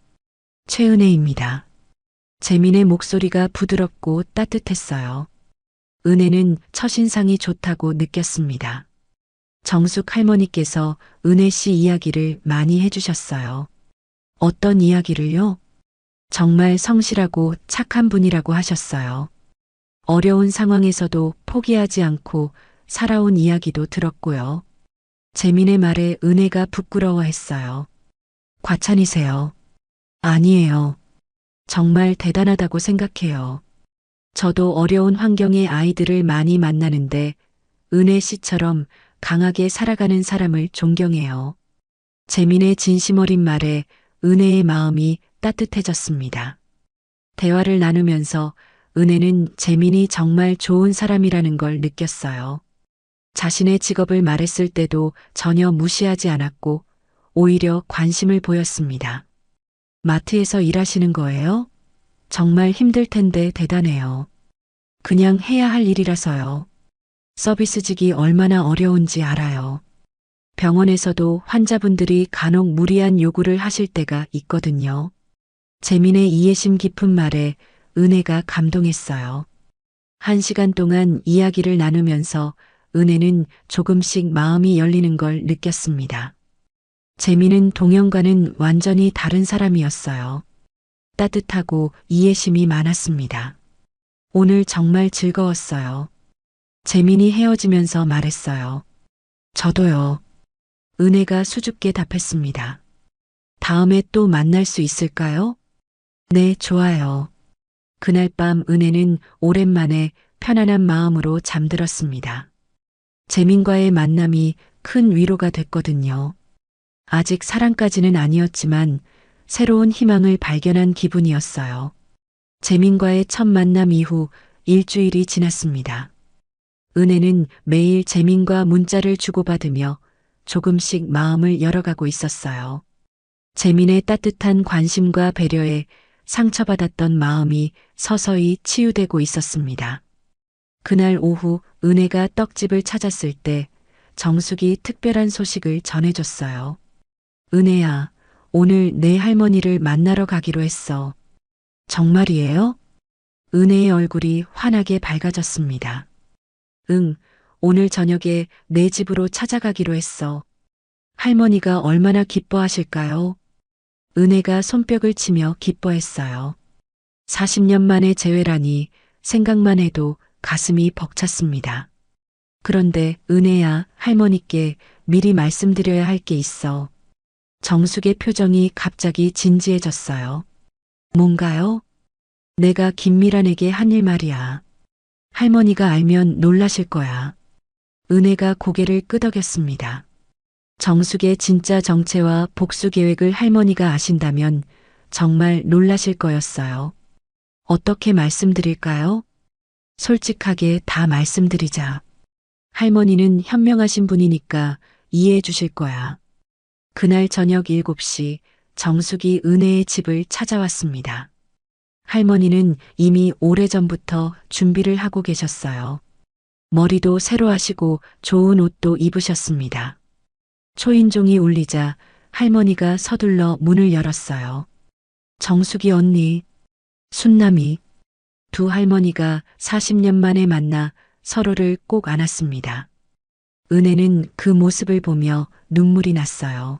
최은혜입니다. 재민의 목소리가 부드럽고 따뜻했어요. 은혜는 첫인상이 좋다고 느꼈습니다. 정숙 할머니께서 은혜 씨 이야기를 많이 해주셨어요. 어떤 이야기를요? 정말 성실하고 착한 분이라고 하셨어요. 어려운 상황에서도 포기하지 않고 살아온 이야기도 들었고요. 재민의 말에 은혜가 부끄러워했어요. 과찬이세요. 아니에요. 정말 대단하다고 생각해요. 저도 어려운 환경의 아이들을 많이 만나는데 은혜 씨처럼 강하게 살아가는 사람을 존경해요. 재민의 진심 어린 말에 은혜의 마음이 따뜻해졌습니다. 대화를 나누면서 은혜는 재민이 정말 좋은 사람이라는 걸 느꼈어요. 자신의 직업을 말했을 때도 전혀 무시하지 않았고 오히려 관심을 보였습니다. 마트에서 일하시는 거예요? 정말 힘들 텐데 대단해요. 그냥 해야 할 일이라서요. 서비스직이 얼마나 어려운지 알아요. 병원에서도 환자분들이 간혹 무리한 요구를 하실 때가 있거든요. 재민의 이해심 깊은 말에 은혜가 감동했어요. 1시간 동안 이야기를 나누면서 은혜는 조금씩 마음이 열리는 걸 느꼈습니다. 재민은 동영과는 완전히 다른 사람이었어요. 따뜻하고 이해심이 많았습니다. 오늘 정말 즐거웠어요. 재민이 헤어지면서 말했어요. 저도요. 은혜가 수줍게 답했습니다. 다음에 또 만날 수 있을까요? 네, 좋아요. 그날 밤 은혜는 오랜만에 편안한 마음으로 잠들었습니다. 재민과의 만남이 큰 위로가 됐거든요. 아직 사랑까지는 아니었지만 새로운 희망을 발견한 기분이었어요. 재민과의 첫 만남 이후 일주일이 지났습니다. 은혜는 매일 재민과 문자를 주고받으며 조금씩 마음을 열어가고 있었어요. 재민의 따뜻한 관심과 배려에 상처받았던 마음이 서서히 치유되고 있었습니다. 그날 오후 은혜가 떡집을 찾았을 때 정숙이 특별한 소식을 전해줬어요. 은혜야, 오늘 내 할머니를 만나러 가기로 했어. 정말이에요? 은혜의 얼굴이 환하게 밝아졌습니다. 응, 오늘 저녁에 내 집으로 찾아가기로 했어. 할머니가 얼마나 기뻐하실까요? 은혜가 손뼉을 치며 기뻐했어요. 40년 만의 재회라니 생각만 해도 가슴이 벅찼습니다. 그런데 은혜야, 할머니께 미리 말씀드려야 할 게 있어. 정숙의 표정이 갑자기 진지해졌어요. 뭔가요? 내가 김미란에게 한 일 말이야. 할머니가 알면 놀라실 거야. 은혜가 고개를 끄덕였습니다. 정숙의 진짜 정체와 복수 계획을 할머니가 아신다면 정말 놀라실 거였어요. 어떻게 말씀드릴까요? 솔직하게 다 말씀드리자. 할머니는 현명하신 분이니까 이해해 주실 거야. 그날 저녁 7시 정숙이 은혜의 집을 찾아왔습니다. 할머니는 이미 오래전부터 준비를 하고 계셨어요. 머리도 새로 하시고 좋은 옷도 입으셨습니다. 초인종이 울리자 할머니가 서둘러 문을 열었어요. 정숙이 언니, 순남이, 두 할머니가 40년 만에 만나 서로를 꼭 안았습니다. 은혜는 그 모습을 보며 눈물이 났어요.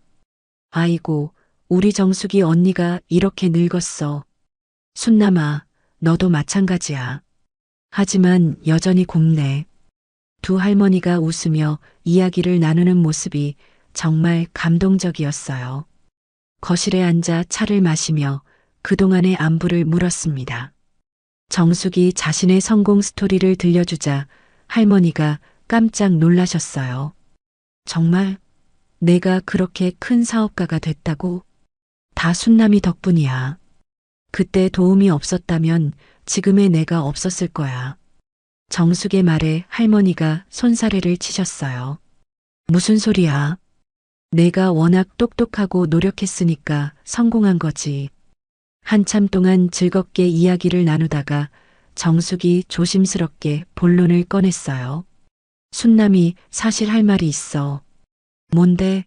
아이고, 우리 정숙이 언니가 이렇게 늙었어. 순남아, 너도 마찬가지야. 하지만 여전히 곱네. 두 할머니가 웃으며 이야기를 나누는 모습이 정말 감동적이었어요. 거실에 앉아 차를 마시며 그동안의 안부를 물었습니다. 정숙이 자신의 성공 스토리를 들려주자 할머니가 깜짝 놀라셨어요. 정말 내가 그렇게 큰 사업가가 됐다고? 다 순남이 덕분이야. 그때 도움이 없었다면 지금의 내가 없었을 거야. 정숙의 말에 할머니가 손사래를 치셨어요. 무슨 소리야? 내가 워낙 똑똑하고 노력했으니까 성공한 거지. 한참 동안 즐겁게 이야기를 나누다가 정숙이 조심스럽게 본론을 꺼냈어요. 순남이 사실 할 말이 있어. 뭔데?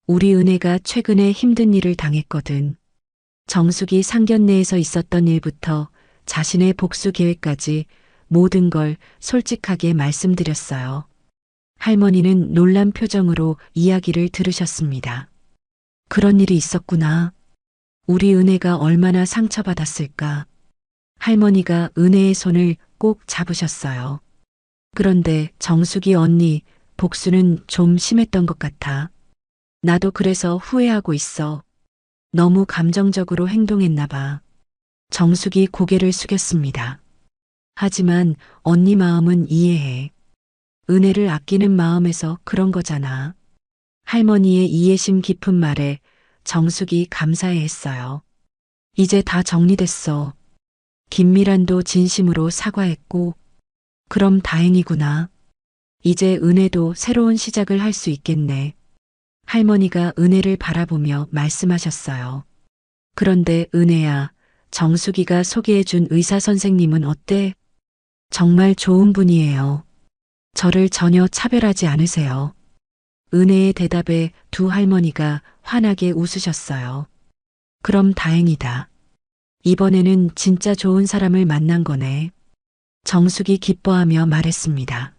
우리 은혜가 최근에 힘든 일을 당했거든. 정숙이 상견례에서 있었던 일부터 자신의 복수 계획까지 모든 걸 솔직하게 말씀드렸어요. 할머니는 놀란 표정으로 이야기를 들으셨습니다. 그런 일이 있었구나. 우리 은혜가 얼마나 상처받았을까. 할머니가 은혜의 손을 꼭 잡으셨어요. 그런데 정숙이 언니, 복수는 좀 심했던 것 같아. 나도 그래서 후회하고 있어. 너무 감정적으로 행동했나 봐. 정숙이 고개를 숙였습니다. 하지만 언니 마음은 이해해. 은혜를 아끼는 마음에서 그런 거잖아. 할머니의 이해심 깊은 말에 정숙이 감사해 했어요. 이제 다 정리됐어. 김미란도 진심으로 사과했고, 그럼 다행이구나. 이제 은혜도 새로운 시작을 할 수 있겠네. 할머니가 은혜를 바라보며 말씀하셨어요. 그런데 은혜야, 정수기가 소개해준 의사 선생님은 어때? 정말 좋은 분이에요. 저를 전혀 차별하지 않으세요. 은혜의 대답에 두 할머니가 환하게 웃으셨어요. 그럼 다행이다. 이번에는 진짜 좋은 사람을 만난 거네. 정숙이 기뻐하며 말했습니다.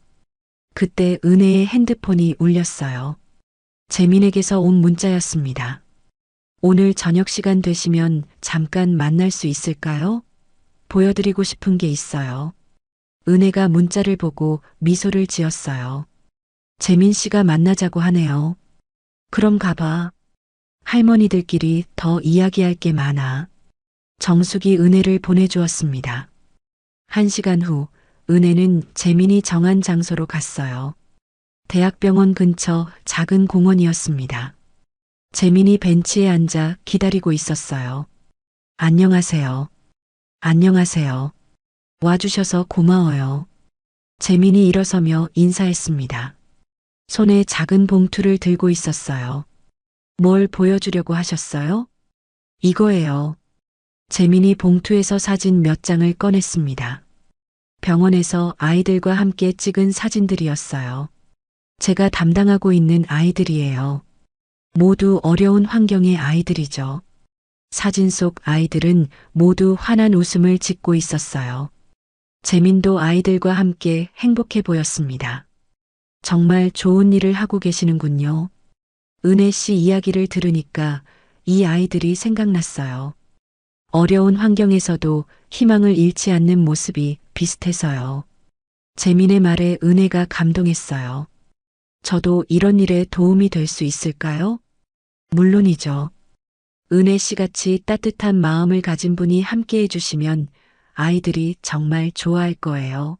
그때 은혜의 핸드폰이 울렸어요. 재민에게서 온 문자였습니다. 오늘 저녁 시간 되시면 잠깐 만날 수 있을까요? 보여드리고 싶은 게 있어요. 은혜가 문자를 보고 미소를 지었어요. 재민 씨가 만나자고 하네요. 그럼 가봐. 할머니들끼리 더 이야기할 게 많아. 정숙이 은혜를 보내주었습니다. 1시간 후 은혜는 재민이 정한 장소로 갔어요. 대학병원 근처 작은 공원이었습니다. 재민이 벤치에 앉아 기다리고 있었어요. 안녕하세요. 안녕하세요. 와주셔서 고마워요. 재민이 일어서며 인사했습니다. 손에 작은 봉투를 들고 있었어요. 뭘 보여주려고 하셨어요? 이거예요. 재민이 봉투에서 사진 몇 장을 꺼냈습니다. 병원에서 아이들과 함께 찍은 사진들이었어요. 제가 담당하고 있는 아이들이에요. 모두 어려운 환경의 아이들이죠. 사진 속 아이들은 모두 환한 웃음을 짓고 있었어요. 재민도 아이들과 함께 행복해 보였습니다. 정말 좋은 일을 하고 계시는군요. 은혜 씨 이야기를 들으니까 이 아이들이 생각났어요. 어려운 환경에서도 희망을 잃지 않는 모습이 비슷해서요. 재민의 말에 은혜가 감동했어요. 저도 이런 일에 도움이 될 수 있을까요? 물론이죠. 은혜 씨 같이 따뜻한 마음을 가진 분이 함께 해주시면 아이들이 정말 좋아할 거예요.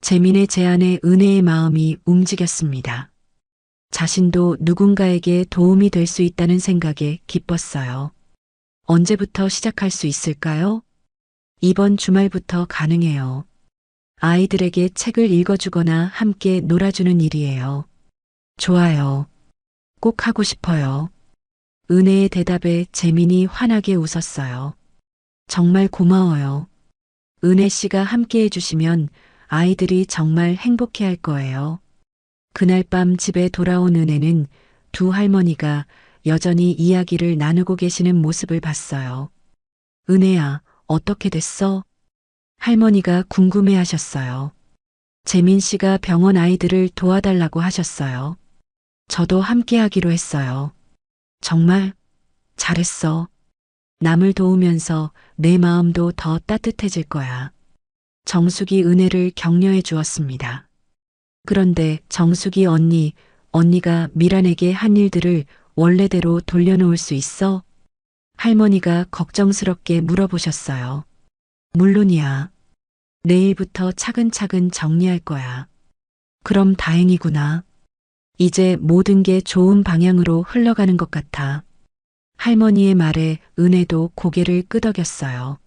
재민의 제안에 은혜의 마음이 움직였습니다. 자신도 누군가에게 도움이 될 수 있다는 생각에 기뻤어요. 언제부터 시작할 수 있을까요? 이번 주말부터 가능해요. 아이들에게 책을 읽어주거나 함께 놀아주는 일이에요. 좋아요. 꼭 하고 싶어요. 은혜의 대답에 재민이 환하게 웃었어요. 정말 고마워요. 은혜 씨가 함께 해주시면 아이들이 정말 행복해 할 거예요. 그날 밤 집에 돌아온 은혜는 두 할머니가 여전히 이야기를 나누고 계시는 모습을 봤어요. 은혜야, 어떻게 됐어? 할머니가 궁금해 하셨어요. 재민 씨가 병원 아이들을 도와달라고 하셨어요. 저도 함께 하기로 했어요. 정말 잘했어. 남을 도우면서 내 마음도 더 따뜻해질 거야. 정숙이 은혜를 격려해 주었습니다. 그런데 정숙이 언니가 미란에게 한 일들을 원래대로 돌려놓을 수 있어? 할머니가 걱정스럽게 물어보셨어요. 물론이야. 내일부터 차근차근 정리할 거야. 그럼 다행이구나. 이제 모든 게 좋은 방향으로 흘러가는 것 같아. 할머니의 말에 은혜도 고개를 끄덕였어요.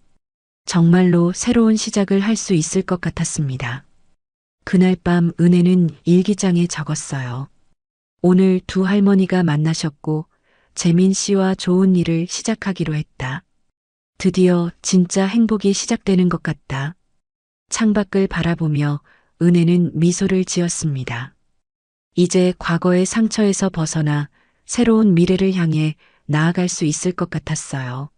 정말로 새로운 시작을 할 수 있을 것 같았습니다. 그날 밤 은혜는 일기장에 적었어요. 오늘 두 할머니가 만나셨고 재민 씨와 좋은 일을 시작하기로 했다. 드디어 진짜 행복이 시작되는 것 같다. 창밖을 바라보며 은혜는 미소를 지었습니다. 이제 과거의 상처에서 벗어나 새로운 미래를 향해 나아갈 수 있을 것 같았어요.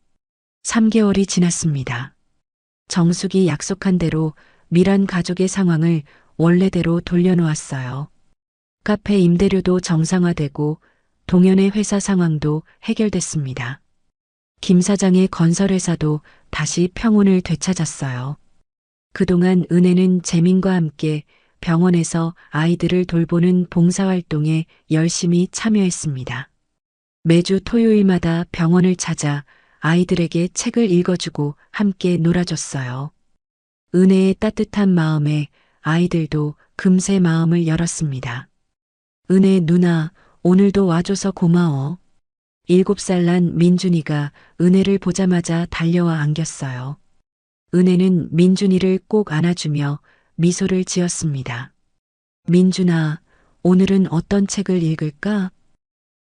3개월이 지났습니다. 정숙이 약속한 대로 미란 가족의 상황을 원래대로 돌려놓았어요. 카페 임대료도 정상화되고 동현의 회사 상황도 해결됐습니다. 김 사장의 건설회사도 다시 평온을 되찾았어요. 그동안 은혜는 재민과 함께 병원에서 아이들을 돌보는 봉사활동에 열심히 참여했습니다. 매주 토요일마다 병원을 찾아 아이들에게 책을 읽어주고 함께 놀아줬어요. 은혜의 따뜻한 마음에 아이들도 금세 마음을 열었습니다. 은혜 누나, 오늘도 와줘서 고마워. 7살 난 민준이가 은혜를 보자마자 달려와 안겼어요. 은혜는 민준이를 꼭 안아주며 미소를 지었습니다. 민준아, 오늘은 어떤 책을 읽을까?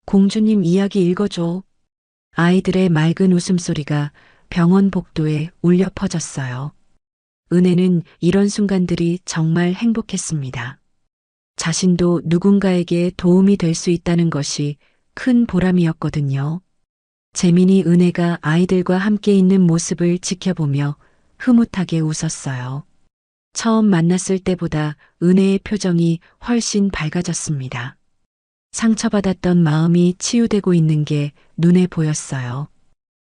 공주님 이야기 읽어줘. 아이들의 맑은 웃음소리가 병원 복도에 울려 퍼졌어요. 은혜는 이런 순간들이 정말 행복했습니다. 자신도 누군가에게 도움이 될 수 있다는 것이 큰 보람이었거든요. 재민이 은혜가 아이들과 함께 있는 모습을 지켜보며 흐뭇하게 웃었어요. 처음 만났을 때보다 은혜의 표정이 훨씬 밝아졌습니다. 상처받았던 마음이 치유되고 있는 게 눈에 보였어요.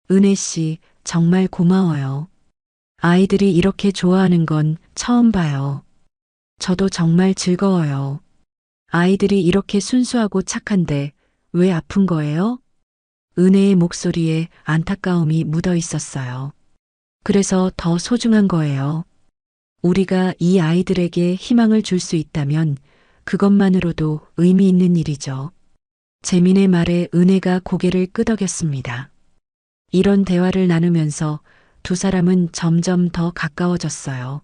은혜 씨, 정말 고마워요. 아이들이 이렇게 좋아하는 건 처음 봐요. 저도 정말 즐거워요. 아이들이 이렇게 순수하고 착한데 왜 아픈 거예요? 은혜의 목소리에 안타까움이 묻어 있었어요. 그래서 더 소중한 거예요. 우리가 이 아이들에게 희망을 줄 수 있다면 그것만으로도 의미 있는 일이죠. 재민의 말에 은혜가 고개를 끄덕였습니다. 이런 대화를 나누면서 두 사람은 점점 더 가까워졌어요.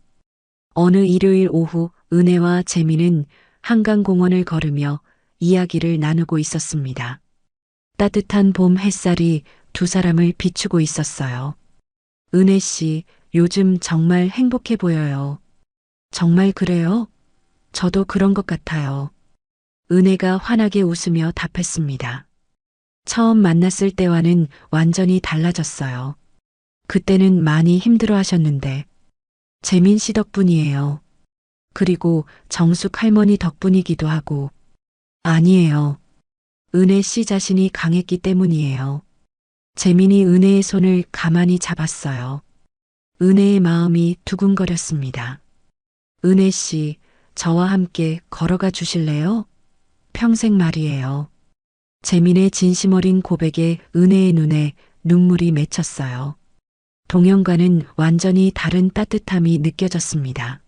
어느 일요일 오후 은혜와 재민은 한강공원을 걸으며 이야기를 나누고 있었습니다. 따뜻한 봄 햇살이 두 사람을 비추고 있었어요. 은혜 씨, 요즘 정말 행복해 보여요. 정말 그래요? 저도 그런 것 같아요. 은혜가 환하게 웃으며 답했습니다. 처음 만났을 때와는 완전히 달라졌어요. 그때는 많이 힘들어 하셨는데, 재민 씨 덕분이에요. 그리고 정숙 할머니 덕분이기도 하고, 아니에요. 은혜 씨 자신이 강했기 때문이에요. 재민이 은혜의 손을 가만히 잡았어요. 은혜의 마음이 두근거렸습니다. 은혜 씨, 저와 함께 걸어가 주실래요? 평생 말이에요. 재민의 진심 어린 고백에 은혜의 눈에 눈물이 맺혔어요. 동영과는 완전히 다른 따뜻함이 느껴졌습니다.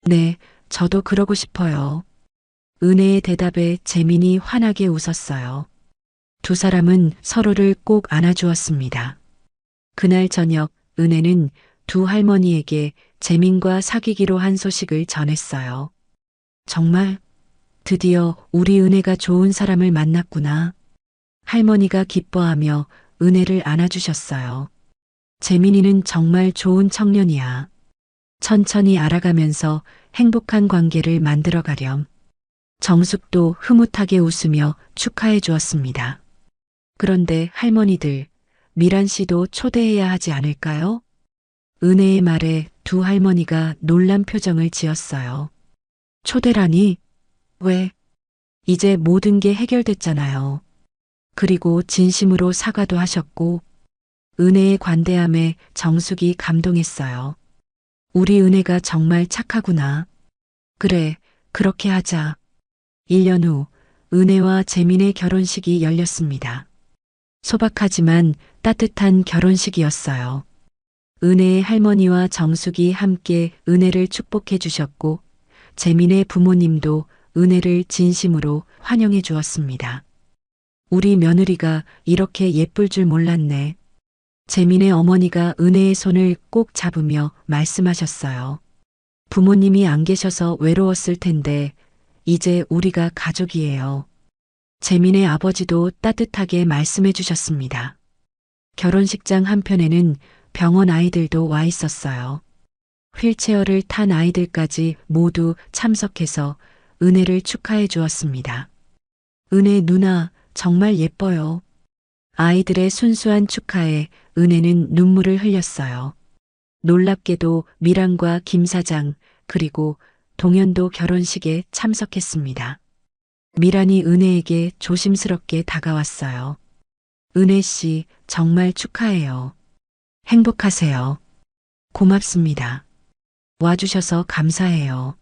네, 저도 그러고 싶어요. 은혜의 대답에 재민이 환하게 웃었어요. 두 사람은 서로를 꼭 안아주었습니다. 그날 저녁 은혜는 두 할머니에게 재민과 사귀기로 한 소식을 전했어요. 정말 드디어 우리 은혜가 좋은 사람을 만났구나. 할머니가 기뻐하며 은혜를 안아주셨어요. 재민이는 정말 좋은 청년이야. 천천히 알아가면서 행복한 관계를 만들어 가렴. 정숙도 흐뭇하게 웃으며 축하해 주었습니다. 그런데 할머니들, 미란 씨도 초대해야 하지 않을까요? 은혜의 말에 두 할머니가 놀란 표정을 지었어요. 초대라니? 왜? 이제 모든 게 해결됐잖아요. 그리고 진심으로 사과도 하셨고, 은혜의 관대함에 정숙이 감동했어요. 우리 은혜가 정말 착하구나. 그래, 그렇게 하자. 1년 후, 은혜와 재민의 결혼식이 열렸습니다. 소박하지만 따뜻한 결혼식이었어요. 은혜의 할머니와 정숙이 함께 은혜를 축복해 주셨고, 재민의 부모님도 은혜를 진심으로 환영해 주었습니다. 우리 며느리가 이렇게 예쁠 줄 몰랐네. 재민의 어머니가 은혜의 손을 꼭 잡으며 말씀하셨어요. 부모님이 안 계셔서 외로웠을 텐데, 이제 우리가 가족이에요. 재민의 아버지도 따뜻하게 말씀해 주셨습니다. 결혼식장 한편에는 병원 아이들도 와 있었어요. 휠체어를 탄 아이들까지 모두 참석해서 은혜를 축하해 주었습니다. 은혜 누나, 정말 예뻐요. 아이들의 순수한 축하에 은혜는 눈물을 흘렸어요. 놀랍게도 미란과 김 사장, 그리고 동현도 결혼식에 참석했습니다. 미란이 은혜에게 조심스럽게 다가왔어요. 은혜 씨, 정말 축하해요. 행복하세요. 고맙습니다. 와주셔서 감사해요.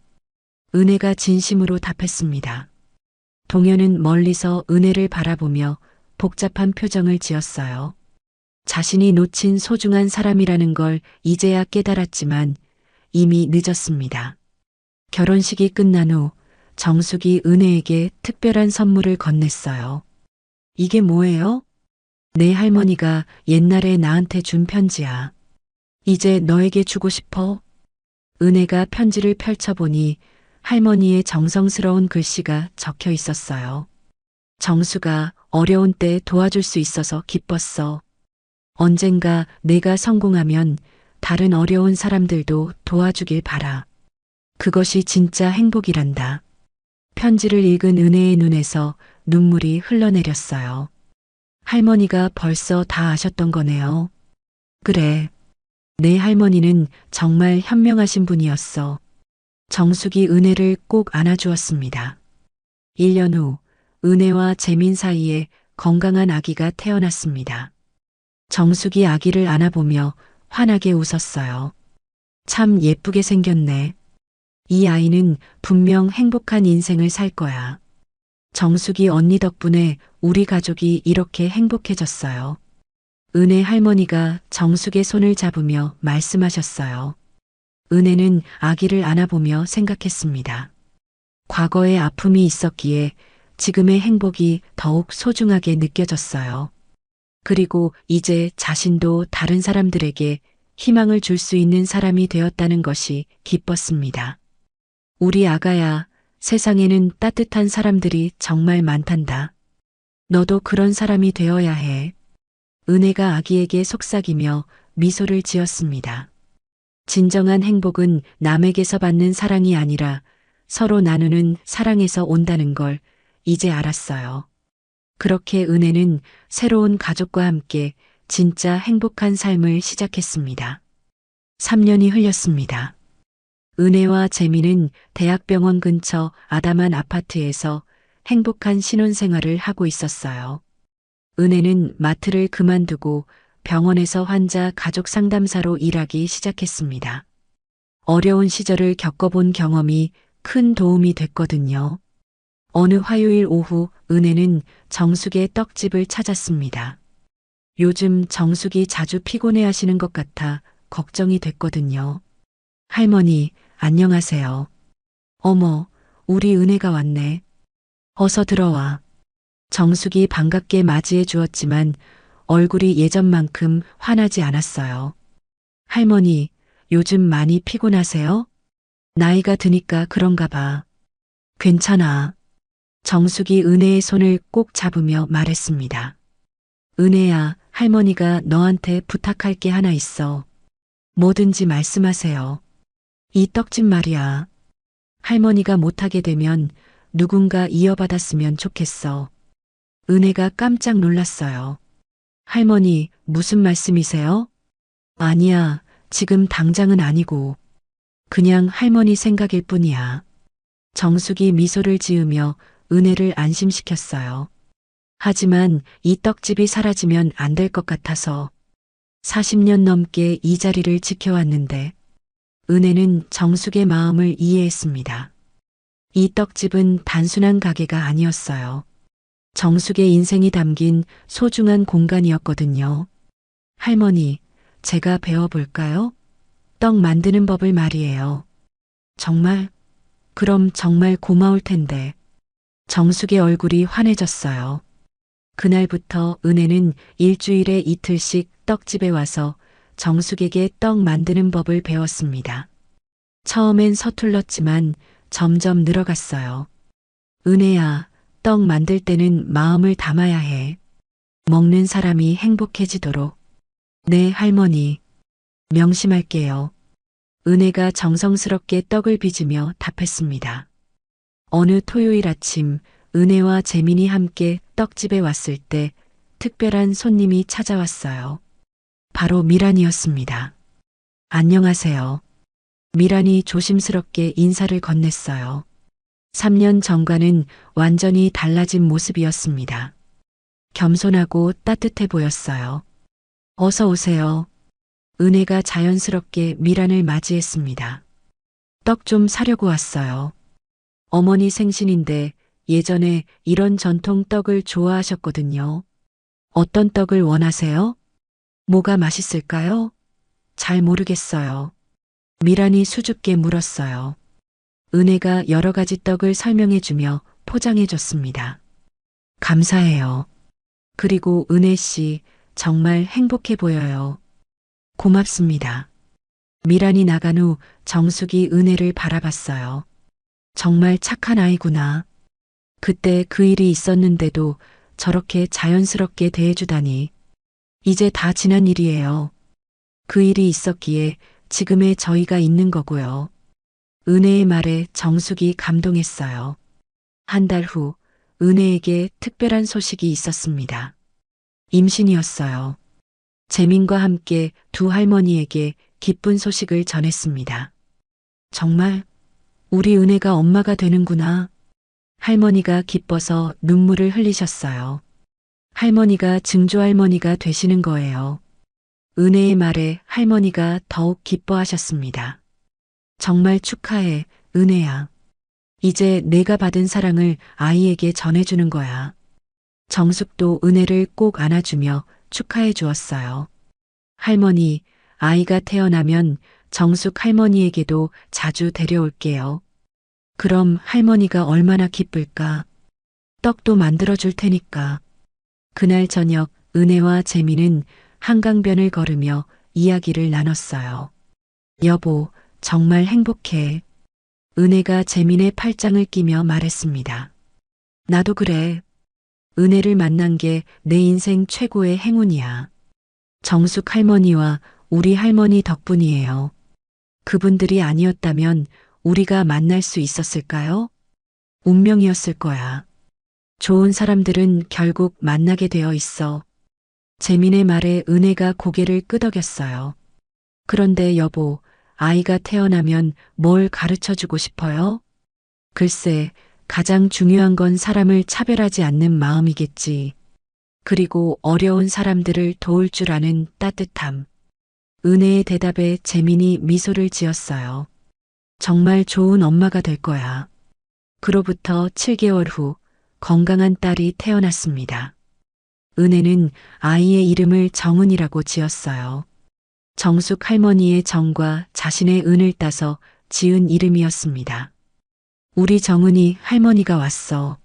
은혜가 진심으로 답했습니다. 동현은 멀리서 은혜를 바라보며 복잡한 표정을 지었어요. 자신이 놓친 소중한 사람이라는 걸 이제야 깨달았지만 이미 늦었습니다. 결혼식이 끝난 후 정숙이 은혜에게 특별한 선물을 건넸어요. 이게 뭐예요? 내 할머니가 옛날에 나한테 준 편지야. 이제 너에게 주고 싶어. 은혜가 편지를 펼쳐보니 할머니의 정성스러운 글씨가 적혀 있었어요. 정수가 어려운 때 도와줄 수 있어서 기뻤어. 언젠가 내가 성공하면 다른 어려운 사람들도 도와주길 바라. 그것이 진짜 행복이란다. 편지를 읽은 은혜의 눈에서 눈물이 흘러내렸어요. 할머니가 벌써 다 아셨던 거네요. 그래. 내 할머니는 정말 현명하신 분이었어. 정숙이 은혜를 꼭 안아주었습니다. 1년 후 은혜와 재민 사이에 건강한 아기가 태어났습니다. 정숙이 아기를 안아보며 환하게 웃었어요. 참 예쁘게 생겼네. 이 아이는 분명 행복한 인생을 살 거야. 정숙이 언니 덕분에 우리 가족이 이렇게 행복해졌어요. 은혜 할머니가 정숙의 손을 잡으며 말씀하셨어요. 은혜는 아기를 안아보며 생각했습니다. 과거의 아픔이 있었기에 지금의 행복이 더욱 소중하게 느껴졌어요. 그리고 이제 자신도 다른 사람들에게 희망을 줄 수 있는 사람이 되었다는 것이 기뻤습니다. 우리 아가야, 세상에는 따뜻한 사람들이 정말 많단다. 너도 그런 사람이 되어야 해. 은혜가 아기에게 속삭이며 미소를 지었습니다. 진정한 행복은 남에게서 받는 사랑이 아니라 서로 나누는 사랑에서 온다는 걸 이제 알았어요. 그렇게 은혜는 새로운 가족과 함께 진짜 행복한 삶을 시작했습니다. 3년이 흘렸습니다. 은혜와 재민은 대학병원 근처 아담한 아파트에서 행복한 신혼생활을 하고 있었어요. 은혜는 마트를 그만두고 병원에서 환자 가족 상담사로 일하기 시작했습니다. 어려운 시절을 겪어본 경험이 큰 도움이 됐거든요. 어느 화요일 오후 은혜는 정숙의 떡집을 찾았습니다. 요즘 정숙이 자주 피곤해 하시는 것 같아 걱정이 됐거든요. 할머니, 안녕하세요. 어머, 우리 은혜가 왔네. 어서 들어와. 정숙이 반갑게 맞이해 주었지만 얼굴이 예전만큼 환하지 않았어요. 할머니, 요즘 많이 피곤하세요? 나이가 드니까 그런가 봐. 괜찮아. 정숙이 은혜의 손을 꼭 잡으며 말했습니다. 은혜야, 할머니가 너한테 부탁할 게 하나 있어. 뭐든지 말씀하세요. 이 떡집 말이야. 할머니가 못하게 되면 누군가 이어받았으면 좋겠어. 은혜가 깜짝 놀랐어요. 할머니, 무슨 말씀이세요? 아니야, 지금 당장은 아니고. 그냥 할머니 생각일 뿐이야. 정숙이 미소를 지으며 은혜를 안심시켰어요. 하지만 이 떡집이 사라지면 안 될 것 같아서 40년 넘게 이 자리를 지켜왔는데 은혜는 정숙의 마음을 이해했습니다. 이 떡집은 단순한 가게가 아니었어요. 정숙의 인생이 담긴 소중한 공간이었거든요. 할머니, 제가 배워볼까요? 떡 만드는 법을 말이에요. 정말? 그럼 정말 고마울 텐데. 정숙의 얼굴이 환해졌어요. 그날부터 은혜는 일주일에 이틀씩 떡집에 와서 정숙에게 떡 만드는 법을 배웠습니다. 처음엔 서툴렀지만 점점 늘어갔어요. 은혜야, 떡 만들 때는 마음을 담아야 해. 먹는 사람이 행복해지도록. 네, 할머니. 명심할게요. 은혜가 정성스럽게 떡을 빚으며 답했습니다. 어느 토요일 아침 은혜와 재민이 함께 떡집에 왔을 때 특별한 손님이 찾아왔어요. 바로 미란이었습니다. 안녕하세요. 미란이 조심스럽게 인사를 건넸어요. 3년 전과는 완전히 달라진 모습이었습니다. 겸손하고 따뜻해 보였어요. 어서 오세요. 은혜가 자연스럽게 미란을 맞이했습니다. 떡 좀 사려고 왔어요. 어머니 생신인데 예전에 이런 전통 떡을 좋아하셨거든요. 어떤 떡을 원하세요? 뭐가 맛있을까요? 잘 모르겠어요. 미란이 수줍게 물었어요. 은혜가 여러 가지 떡을 설명해주며 포장해줬습니다. 감사해요. 그리고 은혜 씨, 정말 행복해 보여요. 고맙습니다. 미란이 나간 후 정숙이 은혜를 바라봤어요. 정말 착한 아이구나. 그때 그 일이 있었는데도 저렇게 자연스럽게 대해주다니. 이제 다 지난 일이에요. 그 일이 있었기에 지금의 저희가 있는 거고요. 은혜의 말에 정숙이 감동했어요. 한 달 후 은혜에게 특별한 소식이 있었습니다. 임신이었어요. 재민과 함께 두 할머니에게 기쁜 소식을 전했습니다. 정말 우리 은혜가 엄마가 되는구나. 할머니가 기뻐서 눈물을 흘리셨어요. 할머니가 증조할머니가 되시는 거예요. 은혜의 말에 할머니가 더욱 기뻐하셨습니다. 정말 축하해, 은혜야. 이제 내가 받은 사랑을 아이에게 전해주는 거야. 정숙도 은혜를 꼭 안아주며 축하해 주었어요. 할머니, 아이가 태어나면 정숙 할머니에게도 자주 데려올게요. 그럼 할머니가 얼마나 기쁠까? 떡도 만들어 줄 테니까. 그날 저녁 은혜와 재미는 한강변을 걸으며 이야기를 나눴어요. 여보, 정말 행복해. 은혜가 재민의 팔짱을 끼며 말했습니다. 나도 그래. 은혜를 만난 게 내 인생 최고의 행운이야. 정숙 할머니와 우리 할머니 덕분이에요. 그분들이 아니었다면 우리가 만날 수 있었을까요? 운명이었을 거야. 좋은 사람들은 결국 만나게 되어 있어. 재민의 말에 은혜가 고개를 끄덕였어요. 그런데 여보, 아이가 태어나면 뭘 가르쳐 주고 싶어요? 글쎄, 가장 중요한 건 사람을 차별하지 않는 마음이겠지. 그리고 어려운 사람들을 도울 줄 아는 따뜻함. 은혜의 대답에 재민이 미소를 지었어요. 정말 좋은 엄마가 될 거야. 그로부터 7개월 후 건강한 딸이 태어났습니다. 은혜는 아이의 이름을 정은이라고 지었어요. 정숙 할머니의 정과 자신의 은을 따서 지은 이름이었습니다. 우리 정은이 할머니가 왔어.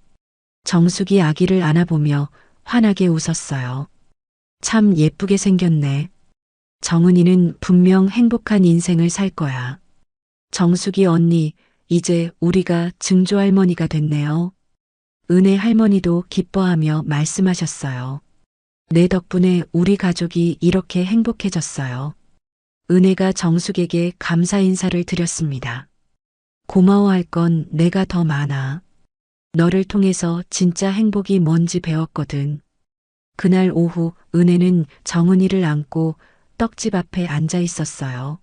정숙이 아기를 안아보며 환하게 웃었어요. 참 예쁘게 생겼네. 정은이는 분명 행복한 인생을 살 거야. 정숙이 언니, 이제 우리가 증조할머니가 됐네요. 은혜 할머니도 기뻐하며 말씀하셨어요. 내 덕분에 우리 가족이 이렇게 행복해졌어요. 은혜가 정숙에게 감사 인사를 드렸습니다. 고마워할 건 내가 더 많아. 너를 통해서 진짜 행복이 뭔지 배웠거든. 그날 오후 은혜는 정은이를 안고 떡집 앞에 앉아 있었어요.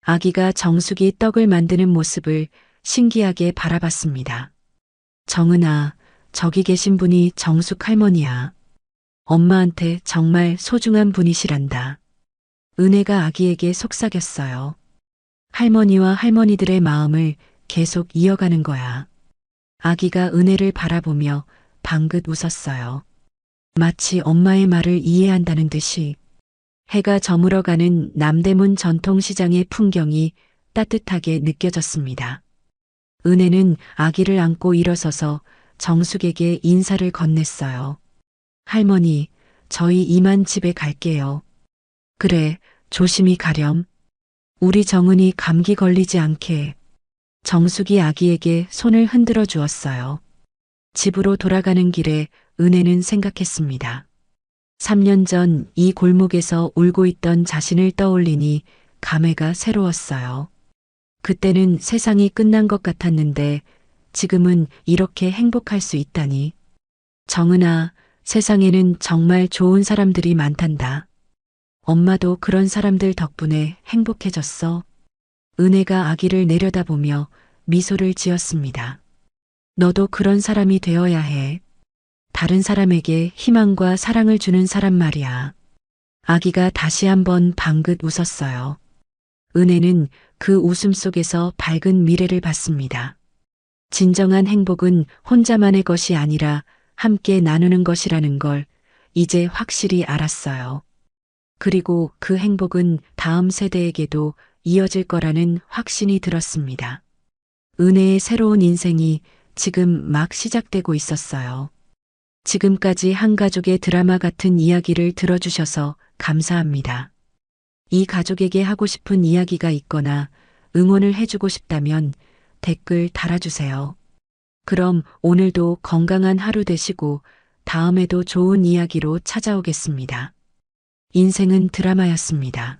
아기가 정숙이 떡을 만드는 모습을 신기하게 바라봤습니다. 정은아, 저기 계신 분이 정숙 할머니야. 엄마한테 정말 소중한 분이시란다. 은혜가 아기에게 속삭였어요. 할머니와 할머니들의 마음을 계속 이어가는 거야. 아기가 은혜를 바라보며 방긋 웃었어요. 마치 엄마의 말을 이해한다는 듯이. 해가 저물어가는 남대문 전통시장의 풍경이 따뜻하게 느껴졌습니다. 은혜는 아기를 안고 일어서서 정숙에게 인사를 건넸어요. 할머니, 저희 이만 집에 갈게요. 그래, 조심히 가렴. 우리 정은이 감기 걸리지 않게. 정숙이 아기에게 손을 흔들어 주었어요. 집으로 돌아가는 길에 은혜는 생각했습니다. 3년 전 이 골목에서 울고 있던 자신을 떠올리니 감회가 새로웠어요. 그때는 세상이 끝난 것 같았는데 지금은 이렇게 행복할 수 있다니. 정은아, 세상에는 정말 좋은 사람들이 많단다. 엄마도 그런 사람들 덕분에 행복해졌어. 은혜가 아기를 내려다보며 미소를 지었습니다. 너도 그런 사람이 되어야 해. 다른 사람에게 희망과 사랑을 주는 사람 말이야. 아기가 다시 한번 방긋 웃었어요. 은혜는 그 웃음 속에서 밝은 미래를 봤습니다. 진정한 행복은 혼자만의 것이 아니라 함께 나누는 것이라는 걸 이제 확실히 알았어요. 그리고 그 행복은 다음 세대에게도 이어질 거라는 확신이 들었습니다. 은혜의 새로운 인생이 지금 막 시작되고 있었어요. 지금까지 한 가족의 드라마 같은 이야기를 들어주셔서 감사합니다. 이 가족에게 하고 싶은 이야기가 있거나 응원을 해주고 싶다면 댓글 달아주세요. 그럼 오늘도 건강한 하루 되시고 다음에도 좋은 이야기로 찾아오겠습니다. 인생은 드라마였습니다.